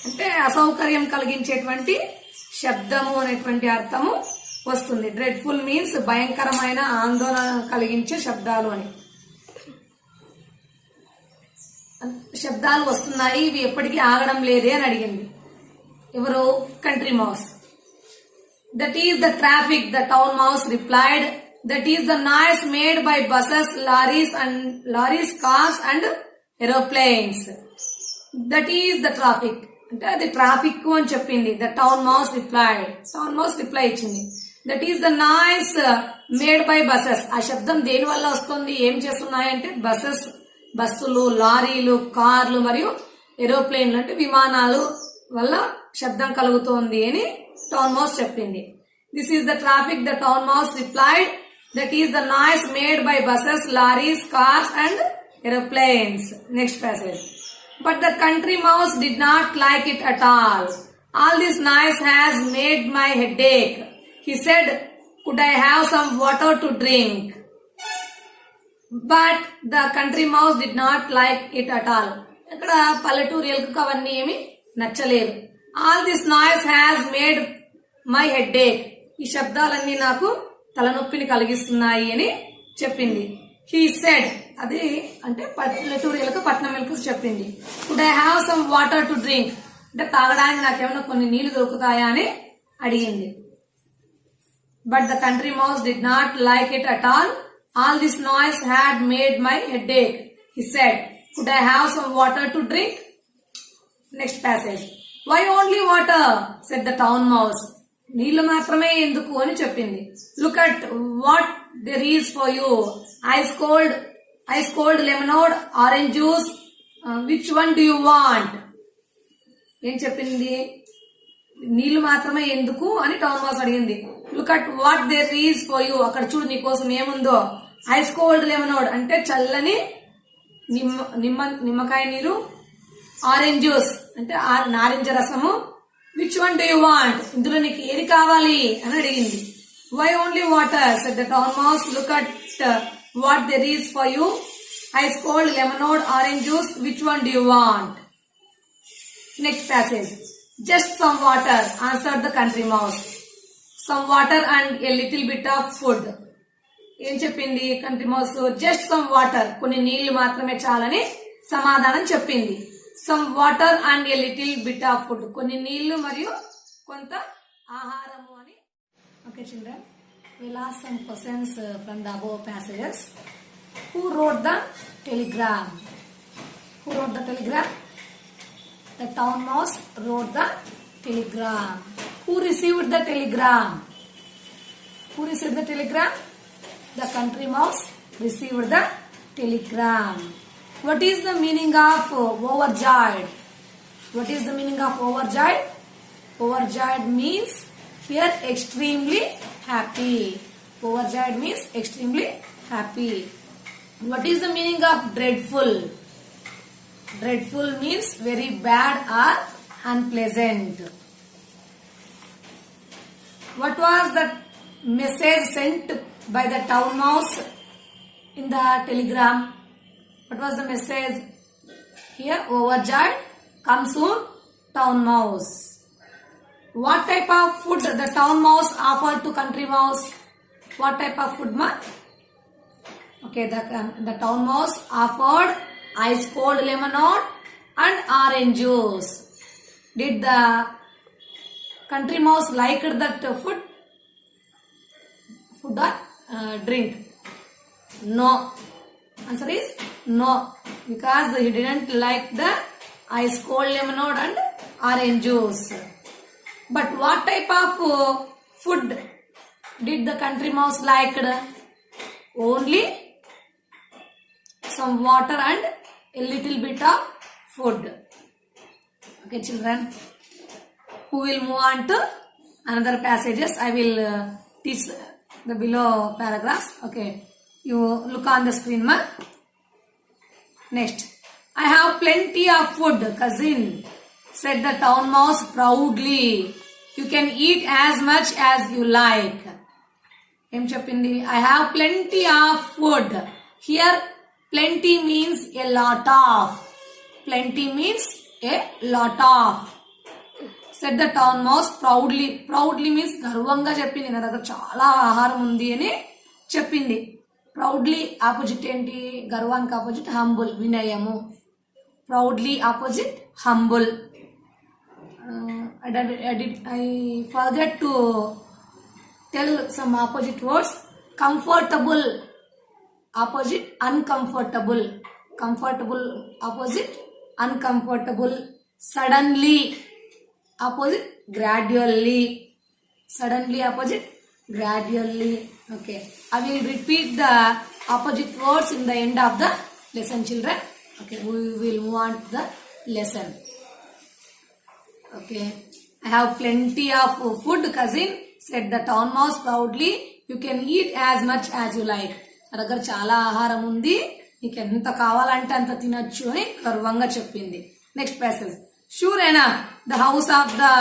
అంటే అసౌకర్యం కలిగించేటువంటి శబ్దము అనేటువంటి అర్థము వస్తుంది. Dreadful means భయంకరమైన ఆందోళన కలిగించే శబ్దాలు అని. శబ్దాలు వస్తున్నాయి, ఇవి ఎప్పటికీ ఆగడం లేదే అని అడిగింది. ఎవరు? Country mouse. That is the traffic, the town mouse replied. That is the noise made by buses, lorries, cars and aeroplanes. That is the traffic అంటే అది ట్రాఫిక్ అని చెప్పింది. The town mouse replied. Town mouse reply ఇచ్చింది. That is the noise made by buses. ఆ శబ్దం దేని వల్ల వస్తుంది, ఏం చేస్తున్నాయంటే బస్సులు, లారీలు, కార్లు మరియు ఏరోప్లేన్లు అంటే విమానాలు వల్ల శబ్దం కలుగుతోంది అని టౌన్ మౌస్ చెప్పింది. This is the traffic, the town mouse replied. That is the noise made by buses, lorries, cars and aeroplanes. Next passage. But the country mouse did not like it at all. All this noise has made my headache. He said, could I have some water to drink? But the country mouse did not like it at all. ఇక్కడ పల్లెటూరియలకు అవన్నీ ఏమి నచ్చలేదు. All this noise has made my headache. ఈ శబ్దాలన్నీ నాకు తలనొప్పిని కలిగిస్తున్నాయి అని చెప్పింది. He said, అది అంటే పల్లెటూరియలకు పట్నంలకు చెప్పింది. Could I have some water to drink? అంటే తాగడానికి నాకేమైనా కొన్ని నీళ్లు దొరుకుతాయా అని అడిగింది. But the country mouse did not like it at all. All this noise had made my headache. He said, could I have some water to drink? Next passage. Why only water? Said the town mouse. నీళ్లు మాత్రమే ఎందుకు అని చెప్పింది. Look at what there is for you. Ice cold lemonade, orange juice. Which one do you want? ఏం చెప్పింది? నీళ్లు మాత్రమే ఎందుకు అని టౌన్ మౌస్ అడిగింది. Look at what there is for you. అక్కడ చూడు నీకోసం ఏముందో. ఐస్ కోల్డ్ లెమనోడ్ అంటే చల్లని నిమ్మకాయ నీరు. ఆరెంజ్ జ్యూస్ అంటే నారింజ రసము. Which one do you want? ఇందులో నీకు ఏది కావాలి అని అడిగింది. Why only water? Said the town mouse. Look at what there is for you. Ice cold lemonade, orange juice. Which one do you want? Next passage. Just some water, answered the country mouse. Some water and a little bit of food. ఏం చెప్పింది country mouse? Just some water, కొన్ని నీళ్లు మాత్రమే చాలని సమాధానం చెప్పింది. Some water and a little bit of food, కొన్ని నీళ్లు మరియు కొంత ఆహారము అని. Okay children, we'll ask some questions from the above passages. Who wrote the telegram? Who wrote the telegram? The town mouse wrote the telegram. Who received the telegram? Who received the telegram? The country mouse received the telegram. What is the meaning of overjoyed? What is the meaning of overjoyed? Overjoyed means here extremely happy. Overjoyed means extremely happy. What is the meaning of dreadful? Dreadful means very bad or unpleasant. What was the message sent by the town mouse in the telegram? What was the message? Here overjoyed, come soon, town mouse. What type of food the town mouse offered to country mouse? What type of food, ma? Okay, the town mouse offered ice cold lemonade and orange juice. Did the country mouse like that food? Food or drink? No. Answer is no, because he didn't like the ice cold lemonade and orange juice. But what type of food did the country mouse like? Only some water and a little bit of food. Okay children, who will move on to another passages. I will teach the below paragraphs. Okay, you look on the screen, ma. Next, I have plenty of food, cousin, said the town mouse proudly. You can eat as much as you like. Em cheppindi? I have plenty of food. Here, plenty means a lot of. Plenty means a lot of. Said the town mouse proudly. Proudly means గర్వంగా చెప్పింది, నా దగ్గర చాలా ఆహారం ఉంది అని చెప్పింది. Proudly opposite ఏంటి? గర్వానికి ఆపోజిట్ హంబుల్, వినయము. Proudly opposite humble. I forget to tell some opposite words. Comfortable opposite uncomfortable. Comfortable opposite uncomfortable. Suddenly opposite gradually. Suddenly opposite gradually. Okay, I will repeat the opposite words in the end of the lesson, children. Okay, we will move on to the lesson. Okay, I have plenty of food, cousin, said the town mouse proudly. You can eat as much as you like. నా దగ్గర చాలా ఆహారం ఉంది, నీకు ఎంత కావాలంటే అంత తినొచ్చు అని గర్వంగా చెప్పింది. Next passage. Sure enough, the house of the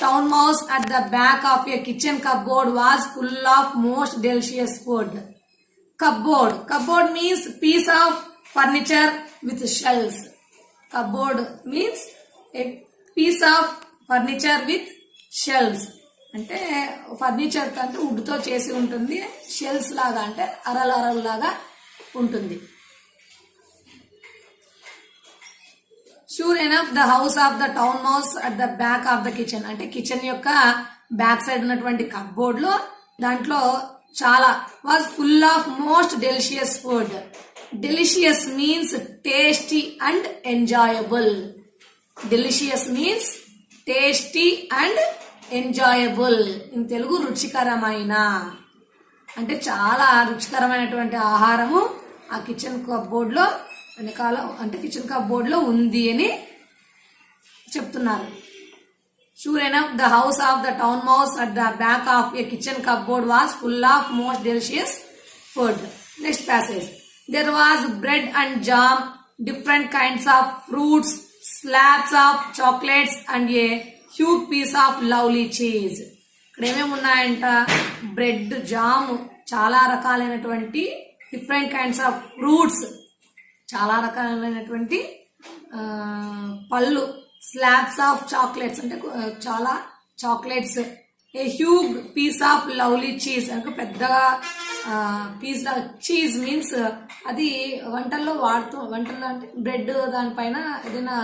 town mouse at the back of a kitchen cupboard was full of most delicious food. Cupboard. Cupboard means piece of furniture with shelves. Cupboard means a piece of furniture with shelves. అంటే furniture అంటే would తో చేసి ఉంటుంది, shells లాగా అంటే అరలు లాగా ఉంటుంది. Sure enough, the house of the town mouse at the back of the kitchen. అంటే కిచెన్ యొక్క బ్యాక్ సైడ్ ఉన్నటువంటి కప్బోర్డ్ లో దాంట్లో చాలా was full of most delicious food. Delicious means tasty and enjoyable. Delicious means tasty and enjoyable. In Telugu రుచికరమైన అంటే చాలా రుచికరమైనటువంటి ఆహారము ఆ కిచెన్ కప్బోర్డ్ లో వెనకాల అంటే కిచెన్ కప్బోర్డ్ లో ఉంది అని చెప్తున్నారు. Sure enough, the house of the town mouse at the back of a kitchen cupboard was full of most delicious food. Next passage. There was bread and jam, different kinds of fruits, slabs of chocolates and a huge piece of lovely cheese. ఇక్కడ ఏమేమి ఉన్నాయంట? Bread, jam, చాలా రకాలైనటువంటి different kinds of fruits, చాలా రకాలైనటువంటి పళ్ళు, slabs of chocolates అంటే చాలా chocolates, a huge piece of lovely cheese అంటే పెద్దగా పీస్. చీజ్ మీన్స్ అది వంటల్లో అంటే బ్రెడ్ దానిపైన ఏదైనా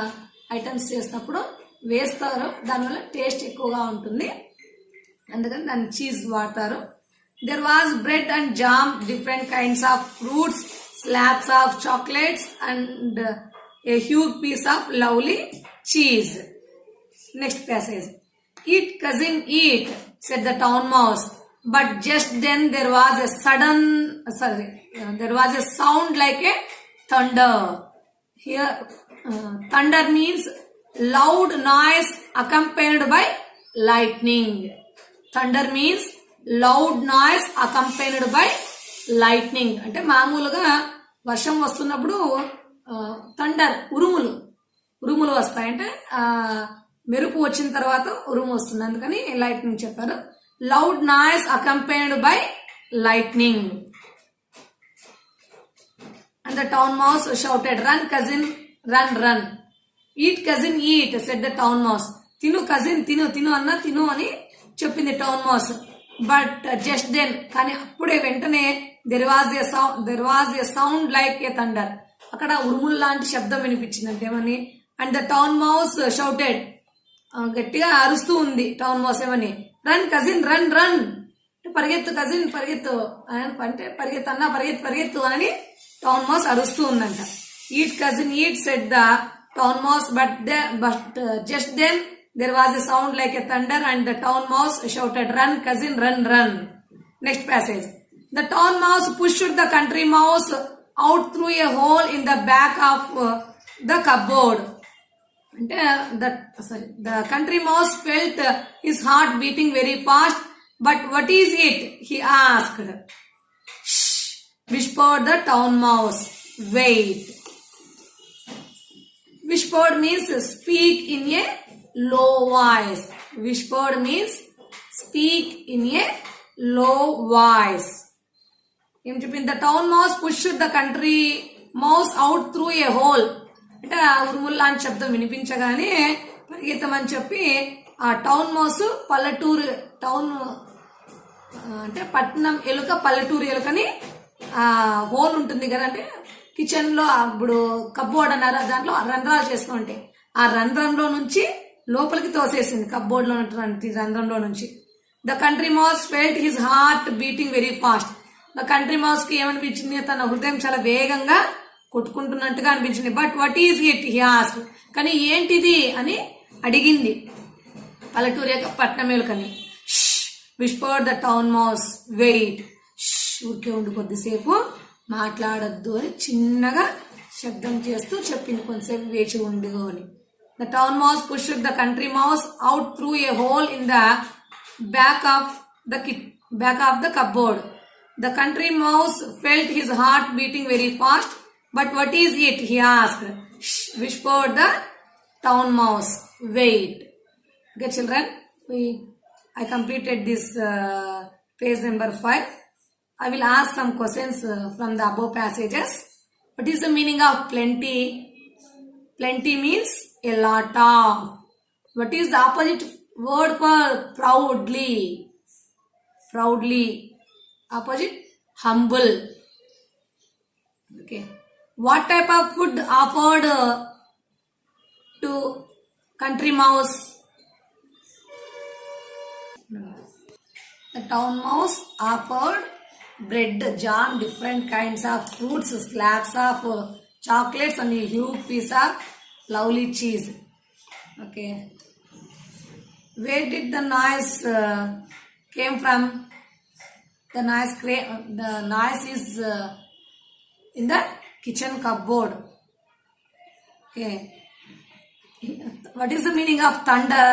ఐటమ్స్ చేసినప్పుడు వేస్తారు, దానివల్ల టేస్ట్ ఎక్కువగా ఉంటుంది, అందుకని దాన్ని చీజ్ వాడతారు. There was bread and jam, different kinds of fruits, slabs of chocolates and a huge piece of lovely cheese. Next passage. Eat, cousin, eat, said the town mouse. But just then there was a sound like a thunder. Here, thunder means loud noise accompanied by lightning. Thunder means loud noise accompanied by lightning. అంటే మామూలుగా వర్షం వస్తున్నప్పుడు thunder ఉరుములు వస్తాయంటే మెరుపు వచ్చిన తర్వాత ఉరుము వస్తుంది, అందుకని లైట్నింగ్ చెప్పారు. Loud noise accompanied by lightning. And the town mouse shouted, run cousin run run. Eat cousin eat, said the town mouse. తిను కజిన్ తిను, తిను అన్న తిను అని చెప్పింది town mouse. But just then, కానీ అప్పుడే వెంటనే there was a sound like a thunder. అక్కడ ఉరుములు లాంటి శబ్దం వినిపించింది అంటే ఏమని? And the town mouse shouted, గట్టిగా అరుస్తూ ఉంది టౌన్ మౌస్ ఏమని? రన్ కజిన్ రన్ రన్, పరిగెత్తు కజిన్ పరిగెత్తు అంటే పరిగెత్తు అన్న పరిగెత్తు అని టౌన్ మౌస్ అరుస్తూ ఉందంట. Eat cousin eat, said the town mouse. But just then there was a sound like a thunder and the town mouse shouted, run cousin run run. Next passage. The town mouse pushed the country mouse out through a hole in the back of the cupboard. అంటే the country mouse felt his heart beating very fast. But what is it? He asked. Shh, whispered the town mouse. Wait. Whispered means speak in a low voice. Whispered means speak in a low voice. ఏం చెప్పింది? The town mouse push the country mouse out through a whole. అంటే ఆ ఉరుముల్లా అని శబ్దం వినిపించగానే పరిగెత్తమని చెప్పి ఆ town mouse పల్లెటూరు town అంటే పట్టణం ఎలుక పల్లెటూరు ఎలుకని ఆ హోల్ ఉంటుంది కదా, అంటే కిచెన్ లో ఇప్పుడు కబ్బోర్డ్ అన్నారు, దాంట్లో రంధ్రాలు చేసుకుంటే ఆ రంధ్రంలో నుంచి లోపలికి తోసేసింది, కబ్బోర్డ్ లో ఉన్నటువంటి రంధ్రంలో నుంచి. The country mouse felt his heart beating very fast. The country mouse కి ఏమనిపించింది? తన హృదయం చాలా వేగంగా కొట్టుకుంటున్నట్టుగా అనిపించింది. But what is it he asked. కానీ ఏంటిది అని అడిగింది పల్లెటూరు యొక్క పట్నం ఎలుకని. Whispered the town mouse. Wait. ఊరికే ఉండి కొద్దిసేపు మాట్లాడొద్దు అని చిన్నగా శబ్దం చేస్తూ చెప్పింది, కొంతసేపు వేచి ఉండు అని. The town mouse pushed the country mouse out through a whole in the back of the cupboard. The country mouse felt his heart beating very fast. But what is it? He asked. Shh, whispered the town mouse. Wait. Okay, children, I completed this page number 5. I will ask some questions from the above passages. What is the meaning of plenty? Plenty means a lot of. What is the opposite word for proudly? Proudly. Opposite, humble. Okay. What type of food offered to country mouse? The town mouse offered bread, jam, different kinds of fruits, slabs of chocolates, and a huge piece of lovely cheese. Okay. Where did the noise came from? The noise is in the kitchen cupboard. Okay. What is the meaning of thunder?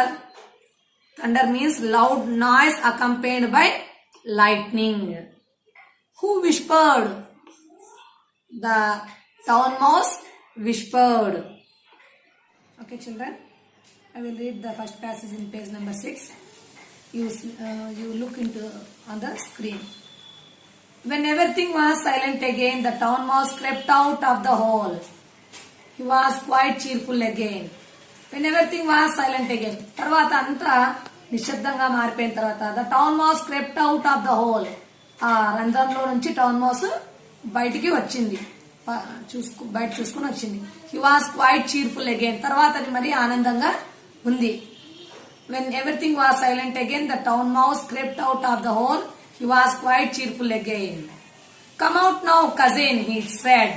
Thunder means loud noise accompanied by lightning. Who whispered? The town mouse whispered. Okay, children. I will read the first passage in page number 6. You look into on the screen. When everything was silent again, the town mouse crept out of the hole. He was quite cheerful again. When everything was silent again, తర్వాత అంతా నిశ్శబ్దంగా మారిపోయిన తర్వాత the town mouse crept out of the hole. ఆ రంధ్రంలో నుంచి town mouse బయటికి వచ్చింది, బయట చూసుకుని వచ్చింది. He was quite cheerful again. తర్వాత అది మరి ఆనందంగా ఉంది. When everything was silent again, the town mouse crept out of the hole. He was quite cheerful again. Come out now, cousin, he said.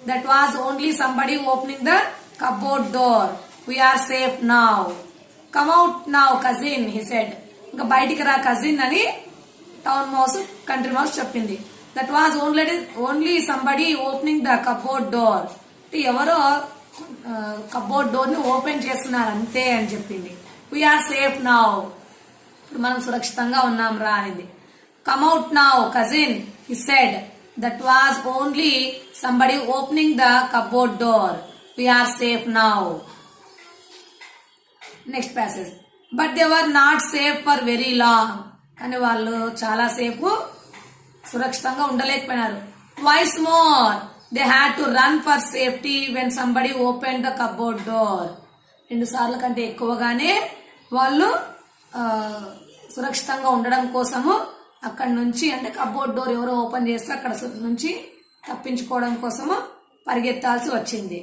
That was only somebody opening the cupboard door. We are safe now. Come out now, cousin, he said. ఇంకా బయటికి రా cousin అని town mouse country mouse చెప్పింది. That was only somebody opening the cupboard door. ఎవరో cupboard door ని open చేస్తున్నారు అంతే అని చెప్పింది. We are safe now. ఇప్పుడు మనం సురక్షితంగా ఉన్నాం రా అనేది. Come out now, cousin, he said. That was only somebody opening the cupboard door. We are safe now. Next passage. But they were not safe for very long. కానీ వాళ్ళు చాలా సేపు సురక్షితంగా ఉండలేకపోయినారు. Twice more they had to run for safety when somebody opened the cupboard door. 2 సార్ల కంటే ఎక్కువగానే వాళ్ళు సురక్షితంగా ఉండడం కోసము అక్కడ నుంచి, అంటే కప్బోర్డ్ డోర్ ఎవరో ఓపెన్ చేస్తే అక్కడ నుంచి తప్పించుకోవడం కోసము పరిగెత్తాల్సి వచ్చింది.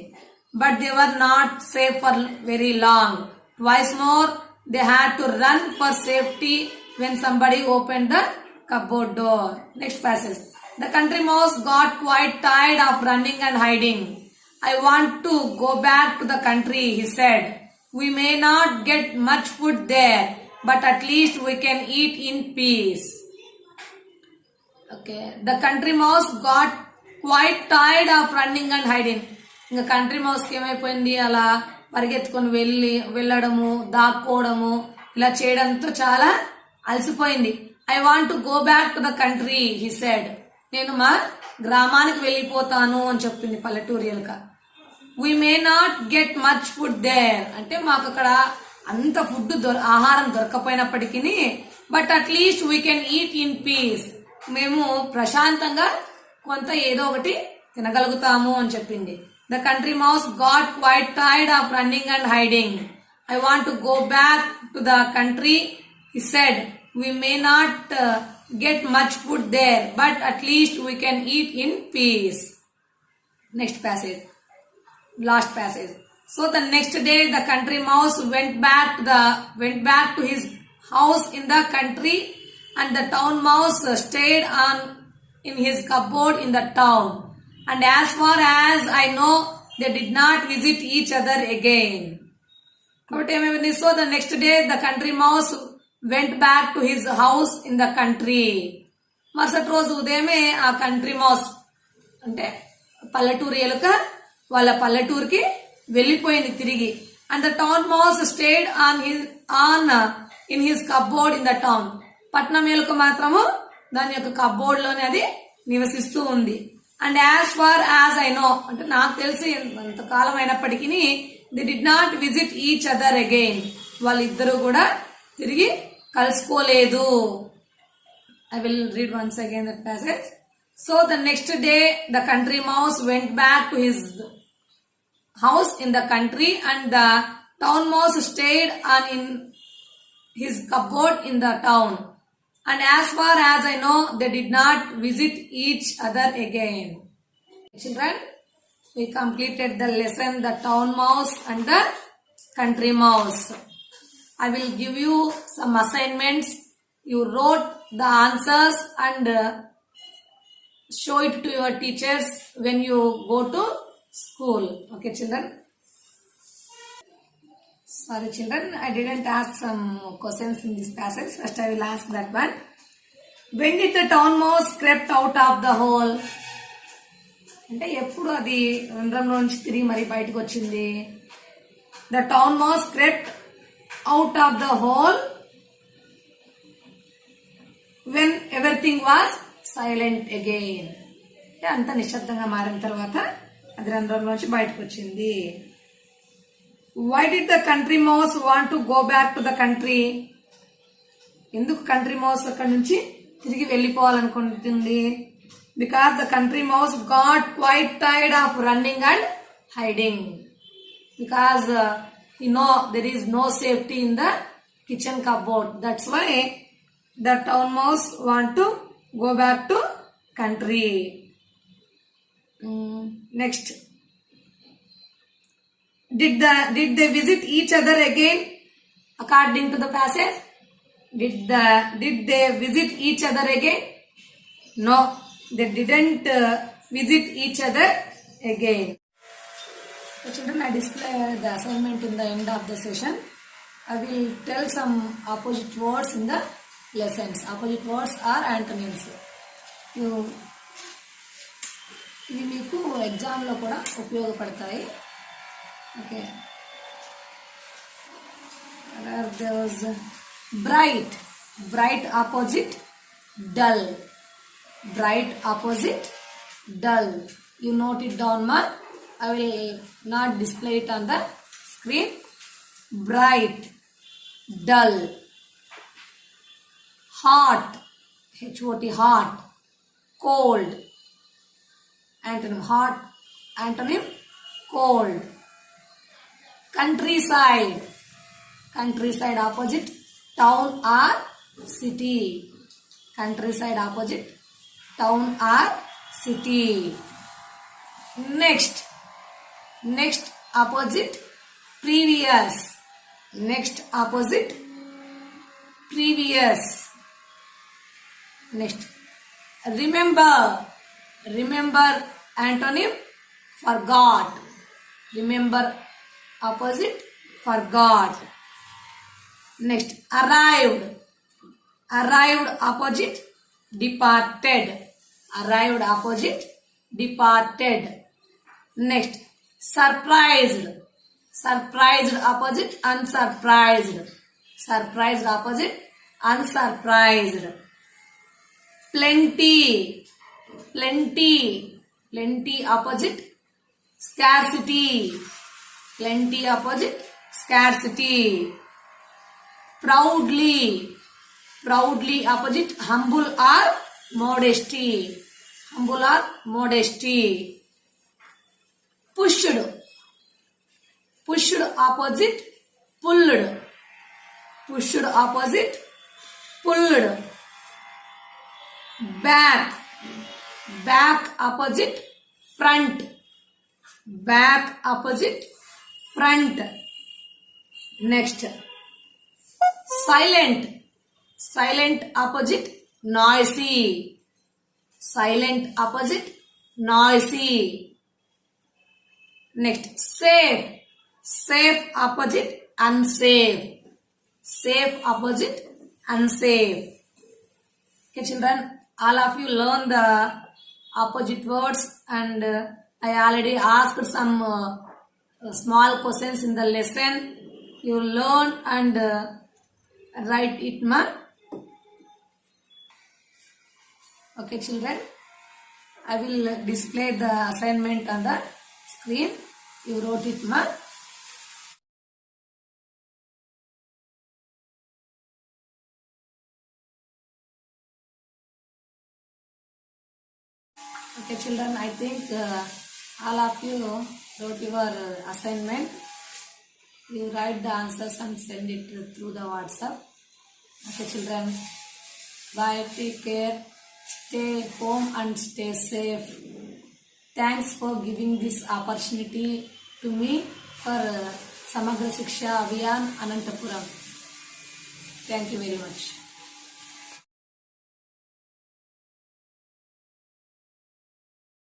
But they were not safe for very long. Twice more they had to run for safety when somebody open the cupboard door. Next passage. The country mouse got quite tired of running and hiding. I want to go back to the country, he said. We may not get much food there, but at least we can eat in peace. Okay. The country mouse got quite tired of running and hiding. ఇంకా country mouse కి ఏమైపోయింది, అలా పరిగెత్తుకొని వెళ్ళడము, దాక్కోవడము ఇలా చేయడంతో చాలా అలసిపోయింది. I want to go back to the country he said. నేను మా గ్రామానికి వెళ్ళిపోతాను అని చెప్పింది పల్లెటూరియల్గా. We may not get much food there. అంటే మాకు అక్కడ అంత ఆహారం దొరకపోయినప్పటికీ but at least we can eat in peace. మేము ప్రశాంతంగా కొంత ఏదో ఒకటి తినగలుగుతాము అని చెప్పింది. The country mouse got quite tired of running and hiding. I want to go back to the country he said. We may not get much food there, but at least we can eat in peace. Next passage, last passage. So the next day the country mouse went back to his house in the country, and the town mouse stayed on in his cupboard in the town. And as far as I know, they did not visit each other again. So the next day the country mouse went back to his house in the country. మరుసటి రోజు ఉదయమే ఆ country mouse అంటే పల్లెటూరు ఎలుక వాళ్ళ పల్లెటూరుకి వెళ్ళిపోయింది తిరిగి. And the town mouse stayed in his cupboard in the town. పట్నం ఎలుక మాత్రము దాని యొక్క కప్బోర్డ్ లోనే అది నివసిస్తూ ఉంది. And as far as I know, అంటే నాకు తెలిసి ఎంతకాలం అయినప్పటికీ they did not visit each other again. వాళ్ళిద్దరూ కూడా తిరిగి కలుసుకోలేదు. I will read once again that passage. So the next day the country mouse went back to his house in the country, and the town mouse stayed in his cupboard in the town. And as far as I know, they did not visit each other again. Children, we completed the lesson, the town mouse and the country mouse. I will give you some assignments. You wrote the answers and show it to your teachers when you go to school. Okay, children? Sorry, children, I didn't ask some questions in this passage. First, I will ask that one. When did the town mouse crept out of the hole? అంటే ఎప్పుడు అది రంధ్రంలో నుంచి తిరిగి మరి బయటకు వచ్చింది? The town mouse crept out of the hole when everything was silent again. అంటే అంత నిశ్శబ్దంగా మారిన తర్వాత అది రంధ్రంలోంచి బయటకు వచ్చింది. Why did the country mouse want to go back to the country? ఎందుకు కంట్రీ మౌస్ అక్కడ నుంచి తిరిగి వెళ్ళిపోవాలనుకుంటుంది? Because the country mouse got quite tired of running and hiding. Because there is no safety in the kitchen cupboard. That's why the town mouse want to go back to country. Next, did they visit each other again? According to the passage, did they visit each other again? No, they didn't visit each other again. So children, I display the assignment in the end of the session. I will tell some opposite words in the lessons. Opposite words are antonyms. ఇవి మీకు ఎగ్జామ్లో కూడా ఉపయోగపడతాయి. Okay, there was bright opposite dull. Bright opposite dull. You note it down, ma. I will not display it on the screen. Bright, dull. Hot, H-O-T, hot. Cold, antonym hot, antonym cold. Countryside opposite town or city. Countryside opposite town or city. Next opposite previous. Next opposite previous. Next, remember antonym forgot. Remember opposite forgot. Next, arrived opposite departed. Arrived opposite departed. Next, surprised Surprised opposite unsurprised. Surprised opposite unsurprised. Plenty. Plenty. Plenty opposite scarcity. Plenty opposite scarcity. Proudly. Proudly opposite humble or modesty. Humble or modesty. Pushed. Pushed opposite pulled. Pushed opposite pulled. Back. Back opposite front. Back opposite front. Next. Silent. Silent opposite noisy. Silent opposite noisy. Next. Safe. Safe opposite unsafe. Safe opposite unsafe. Okay children, all of you learn the opposite words, and I already asked some small questions in the lesson. You learn and write it ma. Okay children, I will display the assignment on the screen. You wrote it ma. Okay children, I think all of you wrote your assignment. You write the answers and send it through the WhatsApp. Okay children, bye, take care, stay home and stay safe. Thanks for giving this opportunity to me for Samagra Shiksha Abhiyan Anantapuram. Thank you very much.